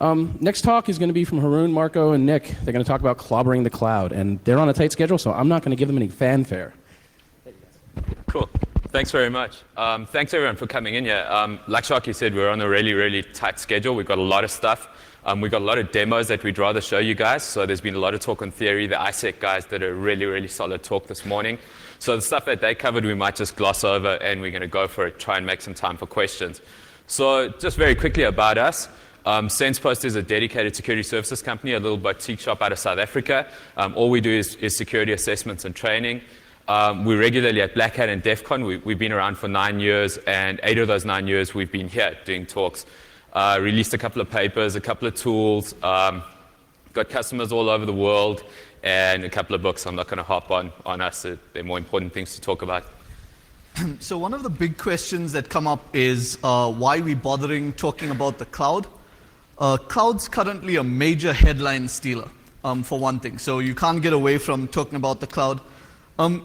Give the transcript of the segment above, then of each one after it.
Next talk is going to be from Haroon, Marco, and Nick. They're going to talk about clobbering the cloud, and they're on a tight schedule, so I'm not going to give them any fanfare. Cool. Thanks very much. Thanks everyone for coming in here. Like Sharky said, we're on a really, really tight schedule. We've got a lot of stuff. We've got a lot of demos that we'd rather show you guys. So there's been a lot of talk on theory. The ISEC guys did a really, really solid talk this morning. So the stuff that they covered, we might just gloss over, and we're going to go for it, try and make some time for questions. So just very quickly about us. SensePost is a dedicated security services company, a little boutique shop out of South Africa. All we do is security assessments and training. We're regularly at Black Hat and DEF CON. We've been around for 9 years, and 8 of those 9 years we've been here doing talks. Released a couple of papers, a couple of tools, got customers all over the world, and a couple of books. I'm not going to hop on us. There are more important things to talk about. So one of the big questions that come up is why we bothering talking about the cloud. Cloud's currently a major headline stealer, for one thing. So you can't get away from talking about the cloud.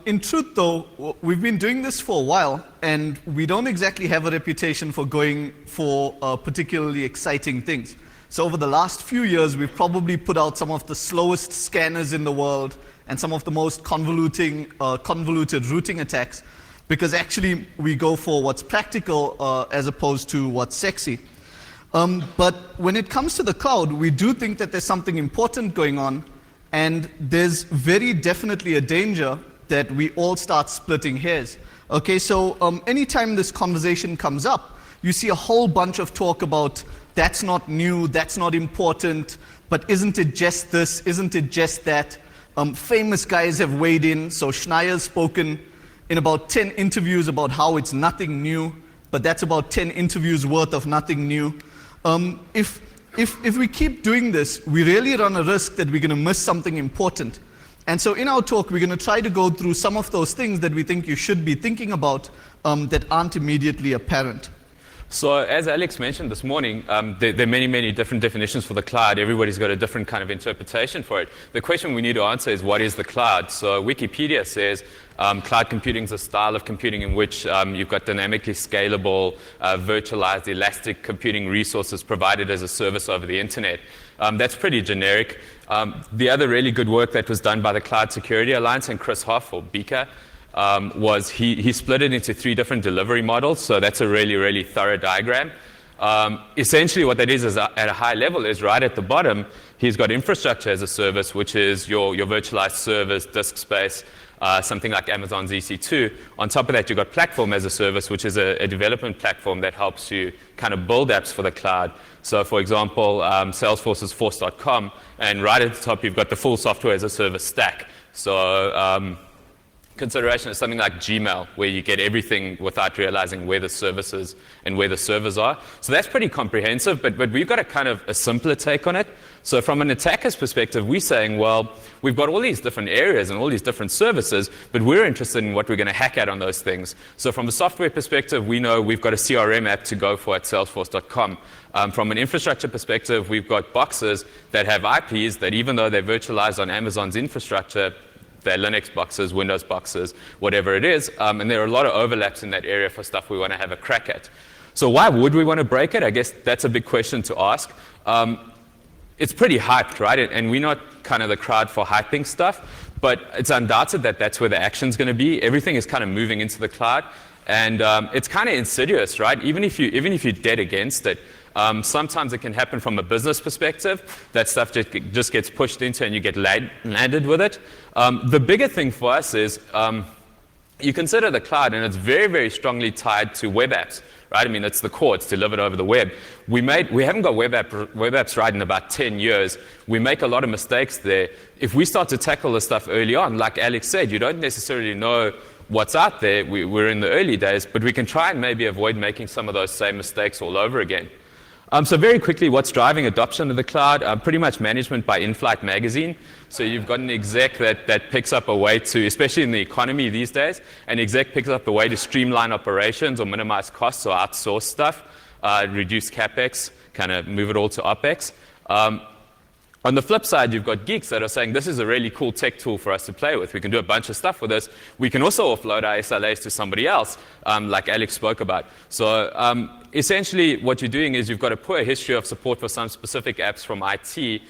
In truth, though, we've been doing this for a while, and we don't exactly have a reputation for going for particularly exciting things. So over the last few years, we've probably put out some of the slowest scanners in the world and some of the most convoluted routing attacks, because actually we go for what's practical as opposed to what's sexy. But when it comes to the cloud, we do think that there's something important going on, and there's very definitely a danger that we all start splitting hairs. Okay, so anytime this conversation comes up, you see a whole bunch of talk about that's not new, that's not important, but isn't it just this, isn't it just that? Famous guys have weighed in, so Schneier's spoken in about 10 interviews about how it's nothing new, but that's about 10 interviews worth of nothing new. If we keep doing this, we really run a risk that we're going to miss something important. And so in our talk, we're going to try to go through some of those things that we think you should be thinking about that aren't immediately apparent. So as Alex mentioned this morning, there are many, many different definitions for the cloud. Everybody's got a different kind of interpretation for it. The question we need to answer is, what is the cloud? So Wikipedia says cloud computing is a style of computing in which you've got dynamically scalable, virtualized, elastic computing resources provided as a service over the internet. That's pretty generic. The other really good work that was done by the Cloud Security Alliance and Chris Hoff, or Beaker, was he split it into 3 different delivery models. So that's a really, really thorough diagram. Essentially what that is at a high level is right at the bottom, he's got infrastructure as a service, which is your virtualized servers, disk space, something like Amazon's EC2. On top of that, you've got platform as a service, which is a development platform that helps you kind of build apps for the cloud. So for example, Salesforce's Force.com, and right at the top, you've got the full software as a service stack. So consideration is something like Gmail, where you get everything without realizing where the services and where the servers are. So that's pretty comprehensive, but we've got a kind of a simpler take on it. So from an attacker's perspective, we're saying, well, we've got all these different areas and all these different services, but we're interested in what we're going to hack at on those things. So from a software perspective, we know we've got a CRM app to go for at Salesforce.com. From an infrastructure perspective, we've got boxes that have IPs that, even though they're virtualized on Amazon's infrastructure, they're Linux boxes, Windows boxes, whatever it is, and there are a lot of overlaps in that area for stuff we want to have a crack at. So why would we want to break it? I guess that's a big question to ask. It's pretty hyped, right? And we're not kind of the crowd for hyping stuff, but it's undoubted that that's where the action's going to be. Everything is kind of moving into the cloud, and it's kind of insidious, right? Even if you're dead against it, sometimes it can happen from a business perspective. That stuff just gets pushed into and you get landed with it. The bigger thing for us is you consider the cloud, and it's very, very strongly tied to web apps, right? I mean, it's the core. It's delivered over the web. We haven't got web apps right in about 10 years. We make a lot of mistakes there. If we start to tackle this stuff early on, like Alex said, you don't necessarily know what's out there. We're in the early days, but we can try and maybe avoid making some of those same mistakes all over again. So very quickly, what's driving adoption of the cloud? Pretty much management by In-Flight magazine. So you've got an exec that picks up a way to, especially in the economy these days, an exec picks up a way to streamline operations or minimize costs or outsource stuff, reduce CapEx, kind of move it all to OpEx. On the flip side, you've got geeks that are saying, this is a really cool tech tool for us to play with. We can do a bunch of stuff with this. We can also offload our SLAs to somebody else, like Alex spoke about. So Essentially, what you're doing is you've got a poor history of support for some specific apps from IT,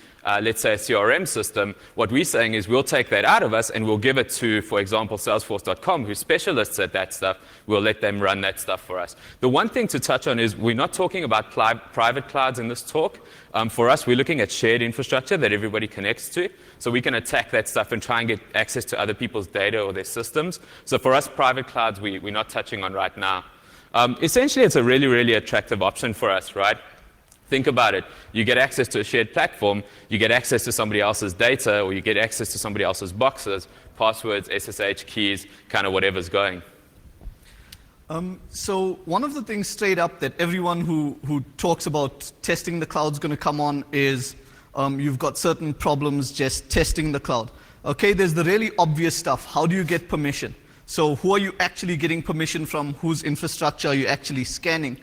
let's say a CRM system. What we're saying is we'll take that out of us and we'll give it to, for example, Salesforce.com, who's specialists at that stuff. We'll let them run that stuff for us. The one thing to touch on is we're not talking about private clouds in this talk. For us, we're looking at shared infrastructure that everybody connects to. So we can attack that stuff and try and get access to other people's data or their systems. So for us, private clouds, we're not touching on right now. Essentially, it's a really, really attractive option for us, right? Think about it. You get access to a shared platform, you get access to somebody else's data, or you get access to somebody else's boxes, passwords, SSH keys, kind of whatever's going. So one of the things straight up that everyone who talks about testing the cloud is going to come on is you've got certain problems just testing the cloud. Okay, there's the really obvious stuff. How do you get permission? So who are you actually getting permission from? Whose infrastructure are you actually scanning?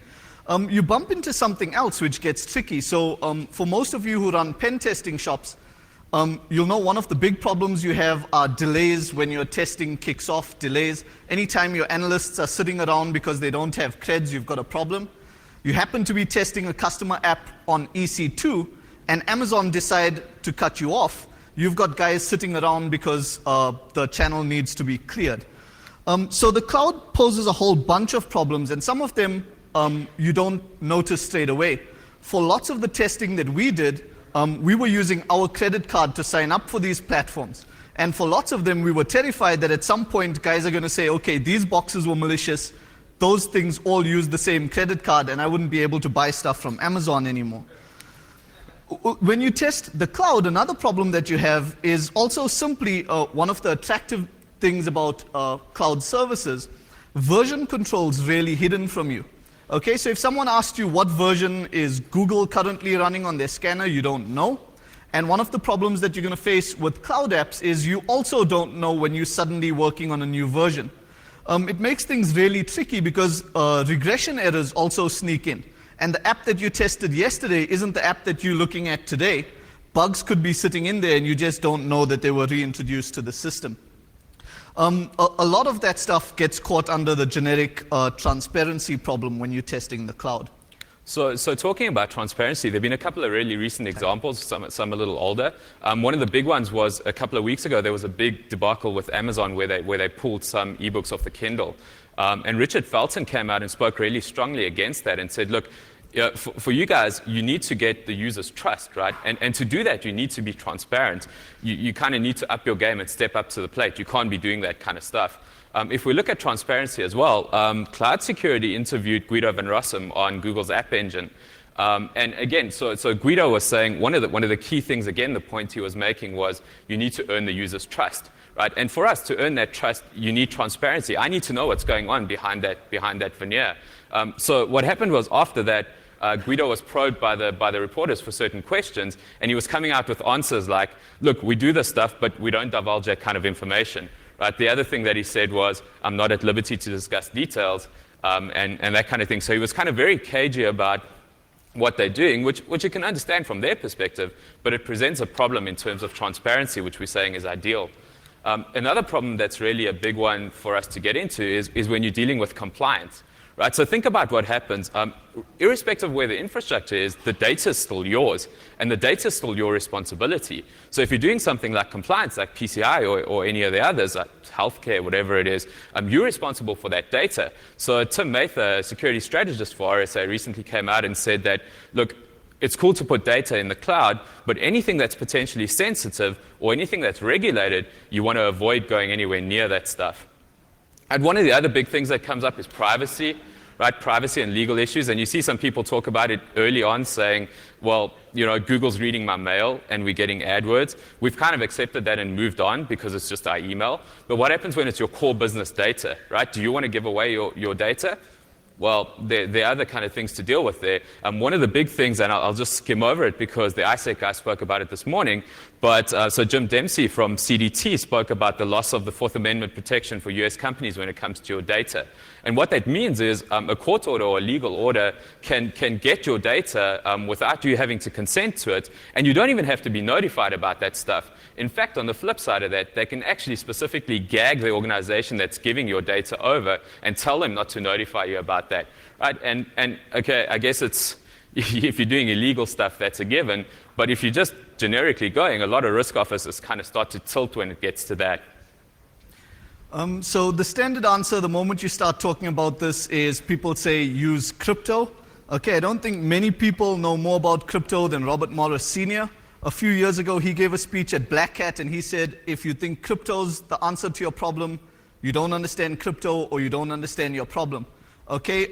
You bump into something else which gets tricky. So for most of you who run pen testing shops, you'll know one of the big problems you have are delays when your testing kicks off, delays. Anytime your analysts are sitting around because they don't have creds, you've got a problem. You happen to be testing a customer app on EC2, and Amazon decide to cut you off. You've got guys sitting around because the channel needs to be cleared. So the cloud poses a whole bunch of problems, and some of them you don't notice straight away. For lots of the testing that we did, we were using our credit card to sign up for these platforms. And for lots of them, we were terrified that at some point, guys are going to say, okay, these boxes were malicious. Those things all use the same credit card, and I wouldn't be able to buy stuff from Amazon anymore. When you test the cloud, another problem that you have is also simply one of the attractive things about cloud services. Version control's really hidden from you. Okay, so if someone asked you what version is Google currently running on their scanner, you don't know. And one of the problems that you're going to face with cloud apps is you also don't know when you're suddenly working on a new version. It makes things really tricky because regression errors also sneak in. And the app that you tested yesterday isn't the app that you're looking at today. Bugs could be sitting in there and you just don't know that they were reintroduced to the system. A lot of that stuff gets caught under the generic transparency problem when you're testing the cloud. So talking about transparency, there have been a couple of really recent examples, some a little older. One of the big ones was a couple of weeks ago, there was a big debacle with Amazon where they pulled some ebooks off the Kindle. And Richard Felton came out and spoke really strongly against that and said, look, for you guys, you need to get the user's trust, right? And to do that, you need to be transparent. You kind of need to up your game and step up to the plate. You can't be doing that kind of stuff. If we look at transparency as well, Cloud Security interviewed Guido van Rossum on Google's App Engine. And again, so Guido was saying one of the key things, again, the point he was making was you need to earn the user's trust. Right? And for us to earn that trust, you need transparency. I need to know what's going on behind that veneer. So what happened was after that, Guido was probed by the reporters for certain questions, and he was coming out with answers like, look, we do this stuff, but we don't divulge that kind of information. Right? The other thing that he said was, I'm not at liberty to discuss details, and that kind of thing. So he was kind of very cagey about what they're doing, which you can understand from their perspective, but it presents a problem in terms of transparency, which we're saying is ideal. Another problem that's really a big one for us to get into is when you're dealing with compliance. Right? So think about what happens. Irrespective of where the infrastructure is, the data is still yours, and the data is still your responsibility. So if you're doing something like compliance, like PCI or any of the others, like healthcare, whatever it is, you're responsible for that data. So Tim Mather, a security strategist for RSA, recently came out and said that, look, it's cool to put data in the cloud, but anything that's potentially sensitive or anything that's regulated, you want to avoid going anywhere near that stuff. And one of the other big things that comes up is privacy, right? Privacy and legal issues. And you see some people talk about it early on saying, well, Google's reading my mail and we're getting AdWords. We've kind of accepted that and moved on because it's just our email. But what happens when it's your core business data, right? Do you want to give away your data? Well, there are other kind of things to deal with there. One of the big things, and I'll just skim over it because the ISEC guy spoke about it this morning, but so Jim Dempsey from CDT spoke about the loss of the Fourth Amendment protection for US companies when it comes to your data. And what that means is a court order or a legal order can get your data without you having to consent to it, and you don't even have to be notified about that stuff. In fact, on the flip side of that, they can actually specifically gag the organization that's giving your data over and tell them not to notify you about that, right? And okay, I guess it's, if you're doing illegal stuff, that's a given. But if you're just generically going, a lot of risk officers kind of start to tilt when it gets to that. So the standard answer the moment you start talking about this is people say use crypto. Okay, I don't think many people know more about crypto than Robert Morris Sr. A few years ago, he gave a speech at Black Hat, and he said, if you think crypto's the answer to your problem, you don't understand crypto or you don't understand your problem. Okay,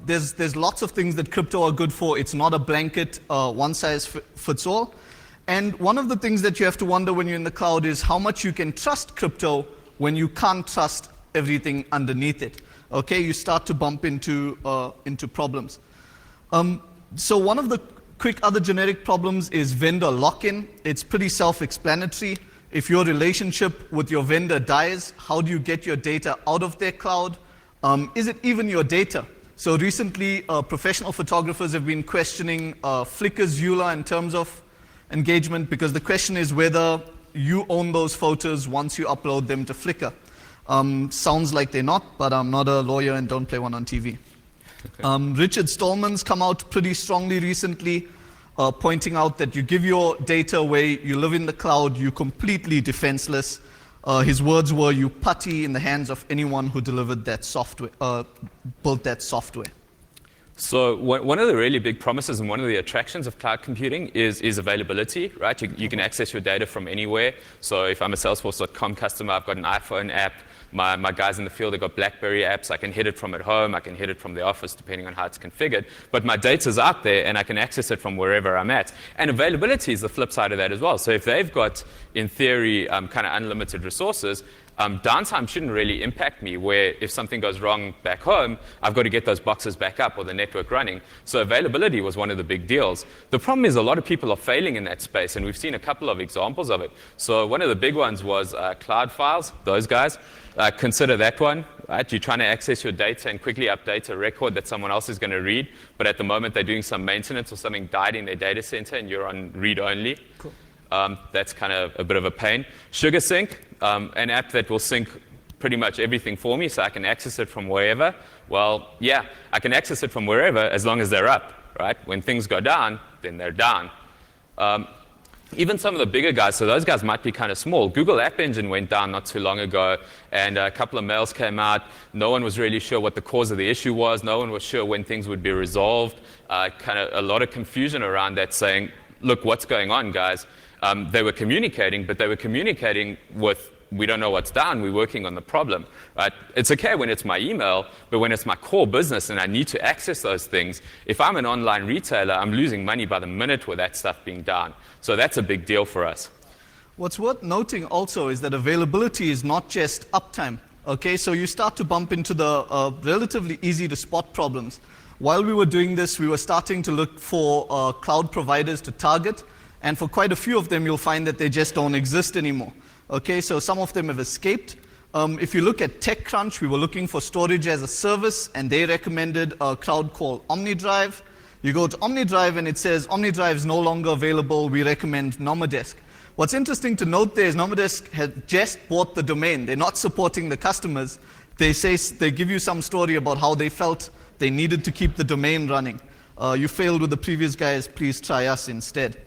there's lots of things that crypto are good for. It's not a blanket, one size fits all. And one of the things that you have to wonder when you're in the cloud is how much you can trust crypto when you can't trust everything underneath it. Okay, you start to bump into problems. So one of the quick other generic problems is vendor lock-in. It's pretty self-explanatory. If your relationship with your vendor dies, how do you get your data out of their cloud? Is it even your data? So recently, professional photographers have been questioning Flickr's EULA in terms of engagement, because the question is whether you own those photos once you upload them to Flickr. Sounds like they're not, but I'm not a lawyer and don't play one on TV. Richard Stallman's come out pretty strongly recently, pointing out that you give your data away, you live in the cloud, you're completely defenseless. His words were, you putty in the hands of anyone who delivered that software, built that software. So one of the really big promises and one of the attractions of cloud computing is availability, right? You can access your data from anywhere. So if I'm a Salesforce.com customer, I've got an iPhone app. My guys in the field have got BlackBerry apps. I can hit it from at home. I can hit it from the office, depending on how it's configured. But my data's out there, and I can access it from wherever I'm at. And availability is the flip side of that as well. So if they've got, in theory, kind of unlimited resources, downtime shouldn't really impact me, where if something goes wrong back home, I've got to get those boxes back up or the network running. So availability was one of the big deals. The problem is a lot of people are failing in that space, and we've seen a couple of examples of it. So one of the big ones was cloud files, those guys. Consider that one, right? You're trying to access your data and quickly update a record that someone else is going to read, but at the moment they're doing some maintenance or something died in their data center and you're on read-only. Cool. That's kind of a bit of a pain. SugarSync, an app that will sync pretty much everything for me so I can access it from wherever. Well, yeah, I can access it from wherever as long as they're up, right? When things go down, then they're down. Even some of the bigger guys, so those guys might be kind of small. Google App Engine went down not too long ago, and a couple of mails came out. No one was really sure what the cause of the issue was. No one was sure when things would be resolved. Kind of a lot of confusion around that, saying, look, what's going on, guys? They were communicating, but they were communicating with, we don't know what's down, we're working on the problem. Right? It's okay when it's my email, but when it's my core business and I need to access those things, if I'm an online retailer, I'm losing money by the minute with that stuff being down. So that's a big deal for us. What's worth noting also is that availability is not just uptime. Okay, so you start to bump into the relatively easy to spot problems. While we were doing this, we were starting to look for cloud providers to target, and for quite a few of them, you'll find that they just don't exist anymore. Okay, so some of them have escaped. If you look at TechCrunch, we were looking for storage as a service, and they recommended a cloud called OmniDrive. You go to OmniDrive, and it says OmniDrive is no longer available. We recommend Nomadesk. What's interesting to note there is Nomadesk had just bought the domain. They're not supporting the customers. They give you some story about how they felt they needed to keep the domain running. You failed with the previous guys. Please try us instead.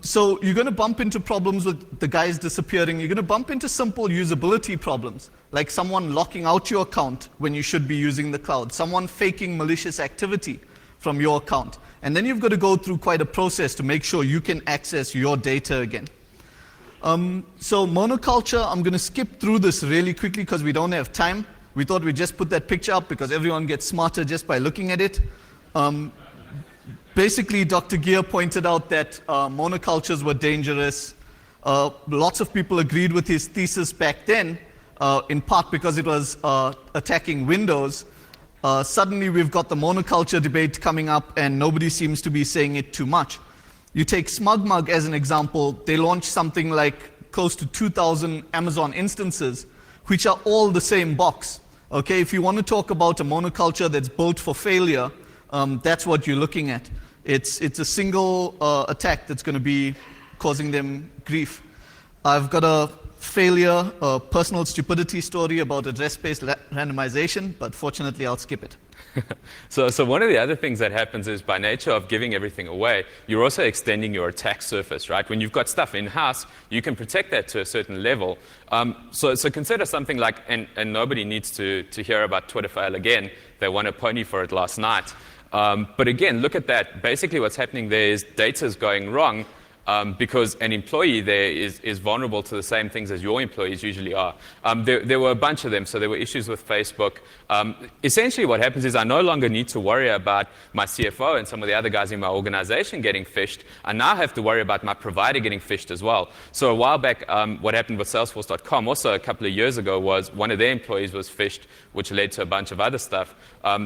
So you're going to bump into problems with the guys disappearing. You're going to bump into simple usability problems, like someone locking out your account when you should be using the cloud, someone faking malicious activity from your account. And then you've got to go through quite a process to make sure you can access your data again. So monoculture, I'm going to skip through this really quickly because we don't have time. We thought we'd just put that picture up because everyone gets smarter just by looking at it. Basically, Dr. Gear pointed out that monocultures were dangerous. Lots of people agreed with his thesis back then, in part because it was attacking Windows. Suddenly, we've got the monoculture debate coming up, and nobody seems to be saying it too much. You take SmugMug as an example. They launched something like close to 2,000 Amazon instances, which are all the same box. Okay, if you want to talk about a monoculture that's built for failure, that's what you're looking at. It's a single attack that's going to be causing them grief. I've got a failure, personal stupidity story about address-based randomization, but fortunately I'll skip it. So one of the other things that happens is by nature of giving everything away, you're also extending your attack surface, right? When you've got stuff in-house, you can protect that to a certain level. So consider something like, and nobody needs to hear about Twitter fail again. They won a pony for it last night. But again, look at that. Basically what's happening there is data is going wrong, because an employee there is vulnerable to the same things as your employees usually are. There were a bunch of them, so there were issues with Facebook. Essentially what happens is I no longer need to worry about my CFO and some of the other guys in my organization getting phished. I now have to worry about my provider getting phished as well. So a while back, what happened with Salesforce.com also a couple of years ago was one of their employees was phished, which led to a bunch of other stuff.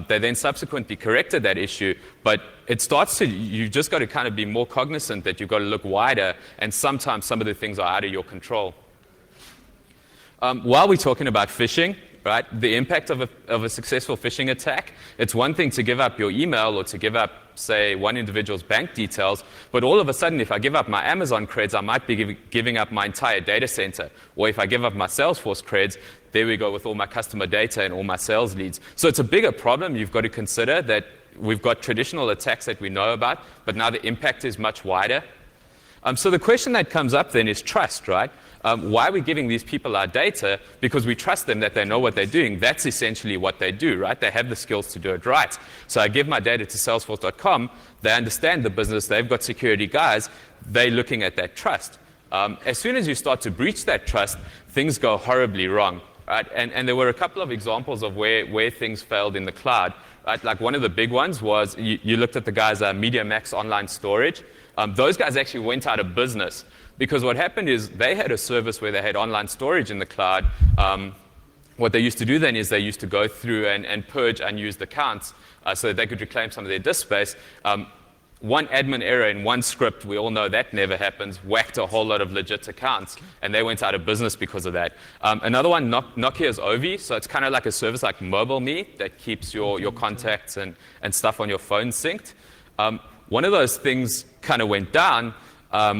They then subsequently corrected that issue, but it starts to, you just got to kind of be more cognizant that you've got to look wider, and sometimes some of the things are out of your control. While we're talking about phishing, right, the impact of a successful phishing attack, it's one thing to give up your email or to give up, say, one individual's bank details, but all of a sudden, if I give up my Amazon creds, I might be giving up my entire data center. Or if I give up my Salesforce creds, there we go with all my customer data and all my sales leads. So it's a bigger problem. You've got to consider that we've got traditional attacks that we know about, but now the impact is much wider. So the question that comes up then is trust, right? Why are we giving these people our data? Because we trust them that they know what they're doing. That's essentially what they do, right? They have the skills to do it right. So I give my data to Salesforce.com. They understand the business. They've got security guys. They're looking at that trust. As soon as you start to breach that trust, things go horribly wrong, right? And there were a couple of examples of where things failed in the cloud. Right? Like one of the big ones was you looked at the guys at MediaMax Online Storage. Those guys actually went out of business because what happened is they had a service where they had online storage in the cloud. What they used to do then is they used to go through and purge unused accounts so that they could reclaim some of their disk space. One admin error in one script, we all know that never happens, whacked a whole lot of legit accounts, and they went out of business because of that. Another one, Nokia's Ovi, so it's kind of like a service like MobileMe that keeps your contacts and stuff on your phone synced. One of those things kind of went down.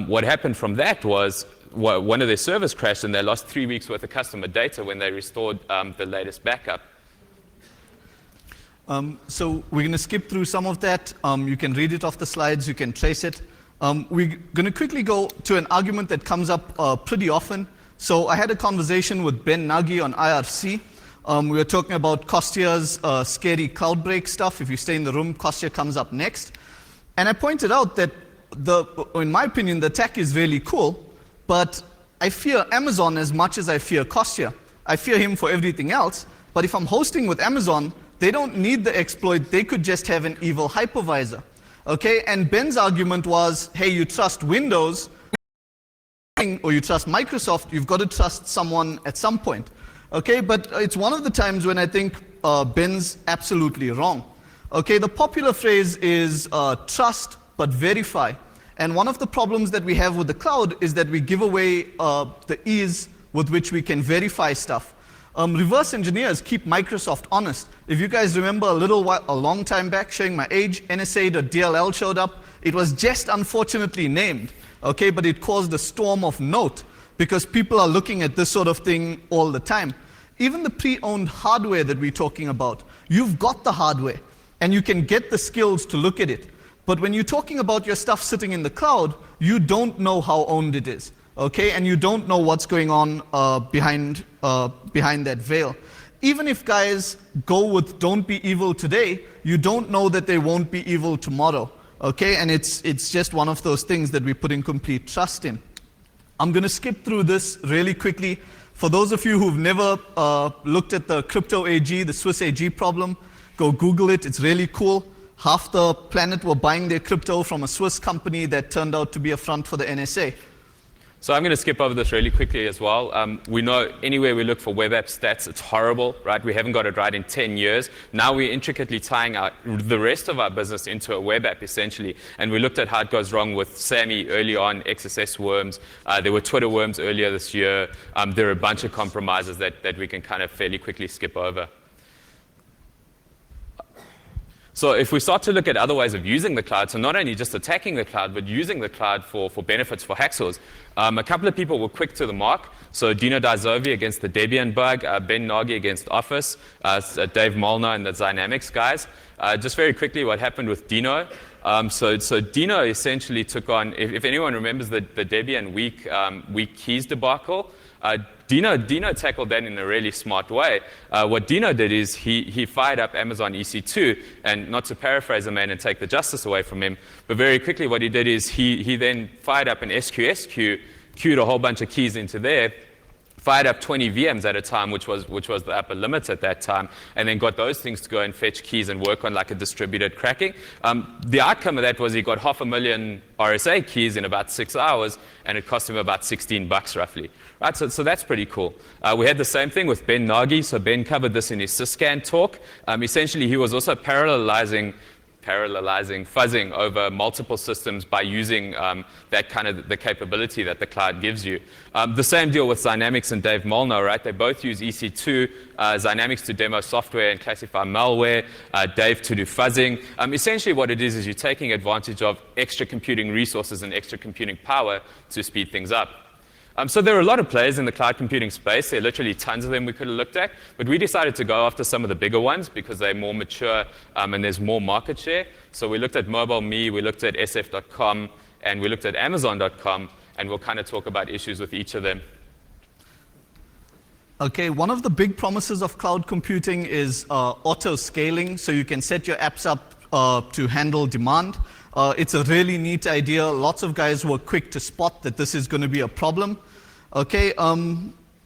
What happened from that was one of their servers crashed, and they lost 3 weeks worth of customer data when they restored the latest backup. So we're going to skip through some of that. You can read it off the slides. You can trace it. We're going to quickly go to an argument that comes up pretty often. So I had a conversation with Ben Nagy on IRC. We were talking about Kostya's scary cloud break stuff. If you stay in the room, Kostya comes up next. And I pointed out that, in my opinion, the tech is really cool, but I fear Amazon as much as I fear Kostya. I fear him for everything else, but if I'm hosting with Amazon, they don't need the exploit. They could just have an evil hypervisor. Okay? And Ben's argument was, hey, you trust Windows, or you trust Microsoft, you've got to trust someone at some point. Okay? But it's one of the times when I think Ben's absolutely wrong. Okay? The popular phrase is trust but verify. And one of the problems that we have with the cloud is that we give away the ease with which we can verify stuff. Reverse engineers keep Microsoft honest. If you guys remember a long time back, showing my age, NSA.dll showed up. It was just unfortunately named, okay, but it caused a storm of note because people are looking at this sort of thing all the time. Even the pre-owned hardware that we're talking about, you've got the hardware and you can get the skills to look at it. But when you're talking about your stuff sitting in the cloud, you don't know how owned it is. Okay, and you don't know what's going on behind that veil. Even if guys go with don't be evil today, you don't know that they won't be evil tomorrow. Okay, and it's just one of those things that we put in complete trust in. I'm going to skip through this really quickly. For those of you who've never looked at the crypto AG, the Swiss AG problem, go Google it. It's really cool. Half the planet were buying their crypto from a Swiss company that turned out to be a front for the NSA. So I'm going to skip over this really quickly as well. We know anywhere we look for web app stats, it's horrible, right? We haven't got it right in 10 years. Now we're intricately tying the rest of our business into a web app, essentially. And we looked at how it goes wrong with SAMI early on, XSS worms. There were Twitter worms earlier this year. There are a bunch of compromises that we can kind of fairly quickly skip over. So if we start to look at other ways of using the cloud, so not only just attacking the cloud, but using the cloud for benefits for hacksaws, a couple of people were quick to the mark. So Dino Dizovi against the Debian bug, Ben Nagy against Office, Dave Molnar and the Dynamics guys. Just very quickly, what happened with Dino. So Dino essentially took on, if anyone remembers the Debian weak keys debacle, Dino tackled that in a really smart way. What Dino did is he fired up Amazon EC2, and not to paraphrase the man and take the justice away from him, but very quickly what he did is he then fired up an SQS queue, queued a whole bunch of keys into there, fired up 20 VMs at a time, which was the upper limit at that time, and then got those things to go and fetch keys and work on like a distributed cracking. The outcome of that was he got 500,000 RSA keys in about 6 hours, and it cost him about $16 roughly. Right, so that's pretty cool. We had the same thing with Ben Nagy. So Ben covered this in his Syscan talk. Essentially, he was also parallelizing fuzzing over multiple systems by using that kind of the capability that the cloud gives you. The same deal with Dynamics and Dave Molnar, right? They both use EC2, Dynamics to demo software and classify malware, Dave to do fuzzing. Essentially what it is you're taking advantage of extra computing resources and extra computing power to speed things up. So there are a lot of players in the cloud computing space. There are literally tons of them we could have looked at. But we decided to go after some of the bigger ones because they're more mature and there's more market share. So we looked at MobileMe, we looked at SF.com, and we looked at Amazon.com. And we'll kind of talk about issues with each of them. OK, one of the big promises of cloud computing is auto-scaling. So you can set your apps up to handle demand. It's a really neat idea. Lots of guys were quick to spot that this is going to be a problem. Okay,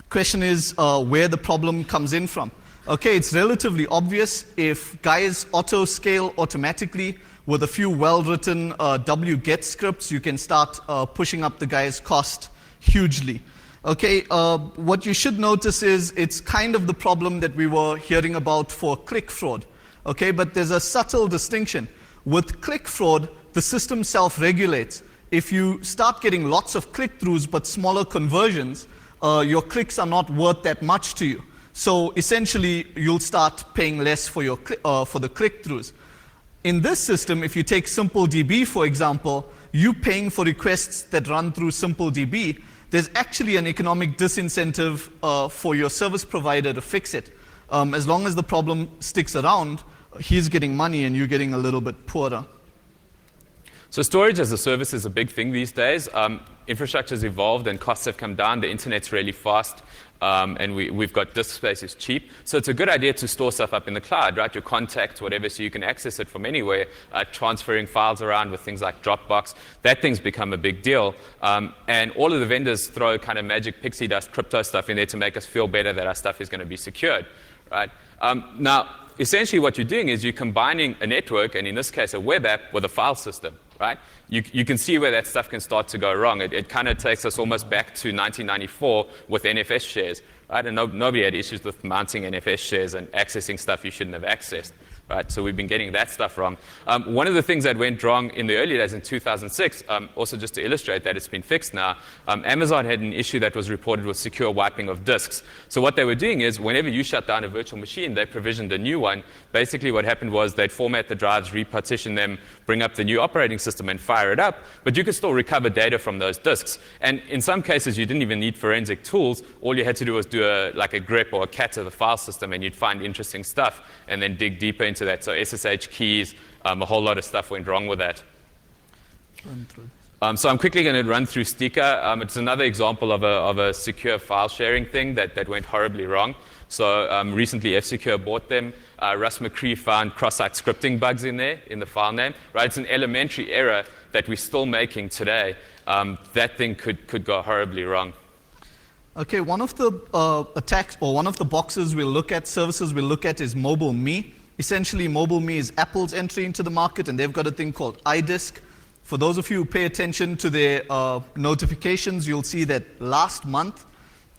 question is where the problem comes in from. Okay, it's relatively obvious. If guys auto-scale automatically with a few well-written wget scripts, you can start pushing up the guy's cost hugely. Okay, what you should notice is it's kind of the problem that we were hearing about for click fraud. Okay, but there's a subtle distinction. With click fraud, the system self-regulates. If you start getting lots of click-throughs but smaller conversions, your clicks are not worth that much to you. So essentially, you'll start paying less for the click-throughs. In this system, if you take SimpleDB, for example, you paying for requests that run through SimpleDB, there's actually an economic disincentive for your service provider to fix it. As long as the problem sticks around, he's getting money and you're getting a little bit poorer. So storage as a service is a big thing these days. Infrastructure's evolved and costs have come down. The internet's really fast. And we've got disk space is cheap. So it's a good idea to store stuff up in the cloud, right? Your contacts, whatever, so you can access it from anywhere. Transferring files around with things like Dropbox. That thing's become a big deal. And all of the vendors throw kind of magic pixie dust crypto stuff in there to make us feel better that our stuff is going to be secured, right? Now, essentially what you're doing is you're combining a network, and in this case a web app, with a file system, right? You can see where that stuff can start to go wrong. It kind of takes us almost back to 1994 with NFS shares, right? And nobody had issues with mounting NFS shares and accessing stuff you shouldn't have accessed. Right, so we've been getting that stuff wrong. One of the things that went wrong in the early days in 2006, also just to illustrate that it's been fixed now, Amazon had an issue that was reported with secure wiping of disks. So what they were doing is whenever you shut down a virtual machine, they provisioned a new one. Basically what happened was they'd format the drives, repartition them, bring up the new operating system and fire it up, but you could still recover data from those disks. And in some cases, you didn't even need forensic tools. All you had to do was do like a grep or a cat to the file system, and you'd find interesting stuff and then dig deeper into that. So SSH keys, a whole lot of stuff went wrong with that. So I'm quickly going to run through Stika. It's another example of a secure file sharing thing that went horribly wrong. So recently F-Secure bought them. Russ McCree found cross-site scripting bugs in there, in the file name. Right? It's an elementary error that we're still making today. That thing could go horribly wrong. Okay, one of the attacks, or one of the boxes we'll look at, services we'll look at, is MobileMe. Essentially, MobileMe is Apple's entry into the market, and they've got a thing called iDisk. For those of you who pay attention to their notifications, you'll see that last month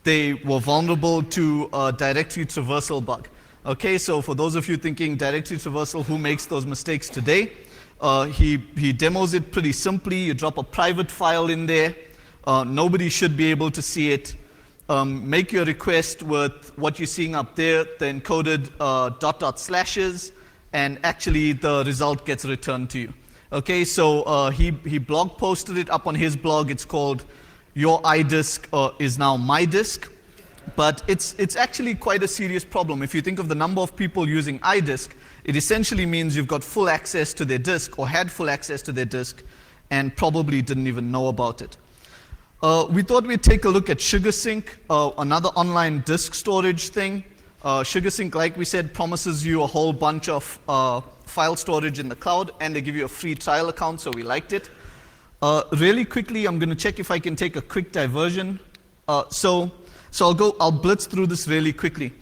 they were vulnerable to a directory traversal bug. Okay, so for those of you thinking directory traversal, who makes those mistakes today? He demos it pretty simply. You drop a private file in there. Nobody should be able to see it. Make your request with what you're seeing up there, the encoded .. slashes, and actually the result gets returned to you. Okay, so he blog posted it up on his blog. It's called Your iDisk is Now My Disk. But it's actually quite a serious problem. If you think of the number of people using iDisk, it essentially means you've got full access to their disk or had full access to their disk and probably didn't even know about it. We thought we'd take a look at SugarSync, another online disk storage thing. SugarSync, like we said, promises you a whole bunch of file storage in the cloud, and they give you a free trial account, so we liked it. Really quickly, I'm going to check if I can take a quick diversion. So I'll blitz through this really quickly.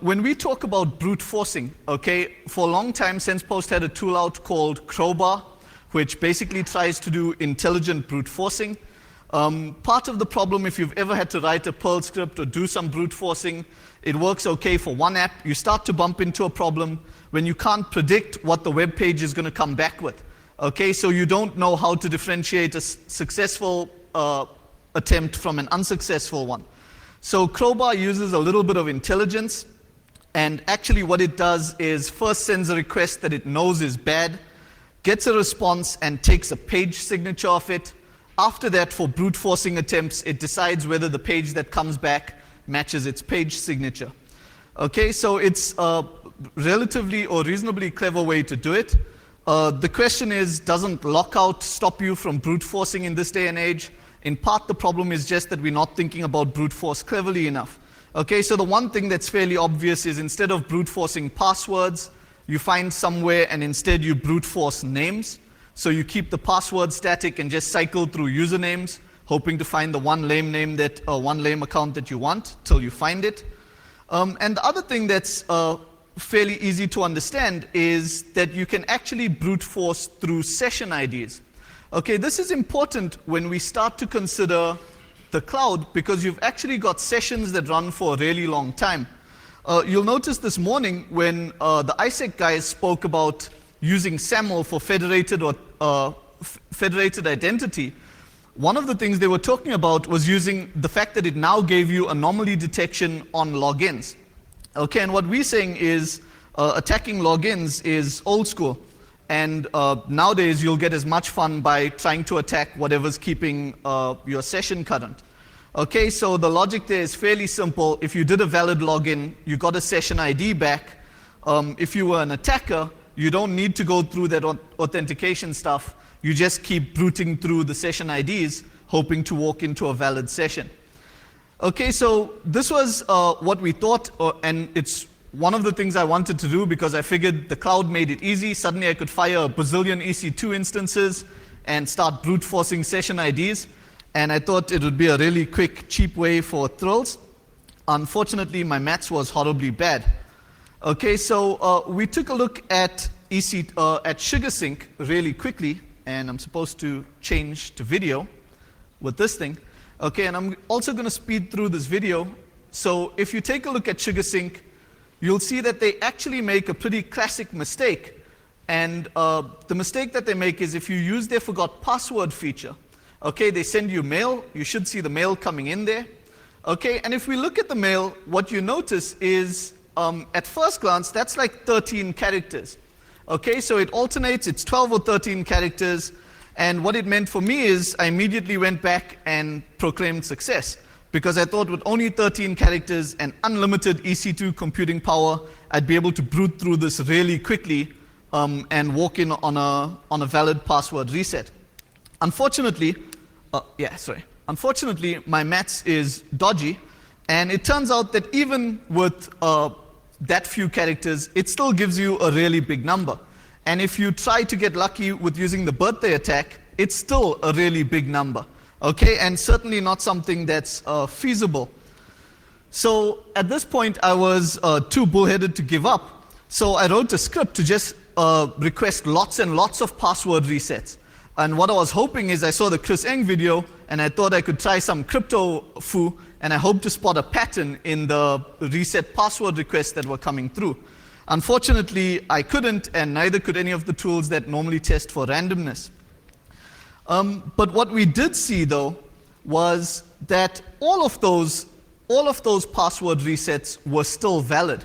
When we talk about brute forcing, okay, for a long time, SensePost had a tool out called Crowbar, which basically tries to do intelligent brute forcing. Part of the problem, if you've ever had to write a Perl script or do some brute forcing, it works okay for one app. You start to bump into a problem when you can't predict what the web page is going to come back with. Okay, so you don't know how to differentiate a successful attempt from an unsuccessful one. So Crowbar uses a little bit of intelligence, and actually what it does is first sends a request that it knows is bad, gets a response, and takes a page signature of it. After that, for brute forcing attempts, it decides whether the page that comes back matches its page signature. Okay, so it's a relatively or reasonably clever way to do it. The question is, doesn't lockout stop you from brute forcing in this day and age? In part, the problem is just that we're not thinking about brute force cleverly enough. Okay, so the one thing that's fairly obvious is instead of brute forcing passwords, you find somewhere and instead you brute force names. So you keep the password static and just cycle through usernames, hoping to find the one lame name that, one lame account that you want till you find it. And the other thing that's fairly easy to understand is that you can actually brute force through session IDs. Okay, this is important when we start to consider the cloud because you've actually got sessions that run for a really long time. You'll notice this morning when the ISEC guys spoke about using SAML for federated or federated identity, one of the things they were talking about was using the fact that it now gave you anomaly detection on logins. Okay, and what we're saying is attacking logins is old school. And nowadays, you'll get as much fun by trying to attack whatever's keeping your session current. Okay, so the logic there is fairly simple. If you did a valid login, you got a session ID back. If you were an attacker, you don't need to go through that authentication stuff. You just keep bruting through the session IDs, hoping to walk into a valid session. Okay, so this was what we thought, and it's one of the things I wanted to do because I figured the cloud made it easy. Suddenly I could fire a bazillion EC2 instances and start brute forcing session IDs. And I thought it would be a really quick, cheap way for thrills. Unfortunately, my maths was horribly bad. Okay, so we took a look at SugarSync really quickly. And I'm supposed to change to video with this thing. Okay, and I'm also going to speed through this video. So if you take a look at SugarSync, you'll see that they actually make a pretty classic mistake. And the mistake that they make is if you use their forgot password feature, okay, they send you mail. You should see the mail coming in there. Okay, and if we look at the mail, what you notice is, at first glance, that's like 13 characters. Okay, so it alternates. It's 12 or 13 characters. And what it meant for me is I immediately went back and proclaimed success. Because I thought with only 13 characters and unlimited EC2 computing power, I'd be able to brute through this really quickly and walk in on a valid password reset. Unfortunately, Unfortunately, my maths is dodgy, and it turns out that even with that few characters, it still gives you a really big number. And if you try to get lucky with using the birthday attack, it's still a really big number. Okay, and certainly not something that's feasible. So at this point, I was too bullheaded to give up. So I wrote a script to just request lots and lots of password resets. And what I was hoping is I saw the Chris Eng video, and I thought I could try some crypto foo, and I hoped to spot a pattern in the reset password requests that were coming through. Unfortunately, I couldn't, and neither could any of the tools that normally test for randomness. But what we did see, though, was that all of those password resets were still valid.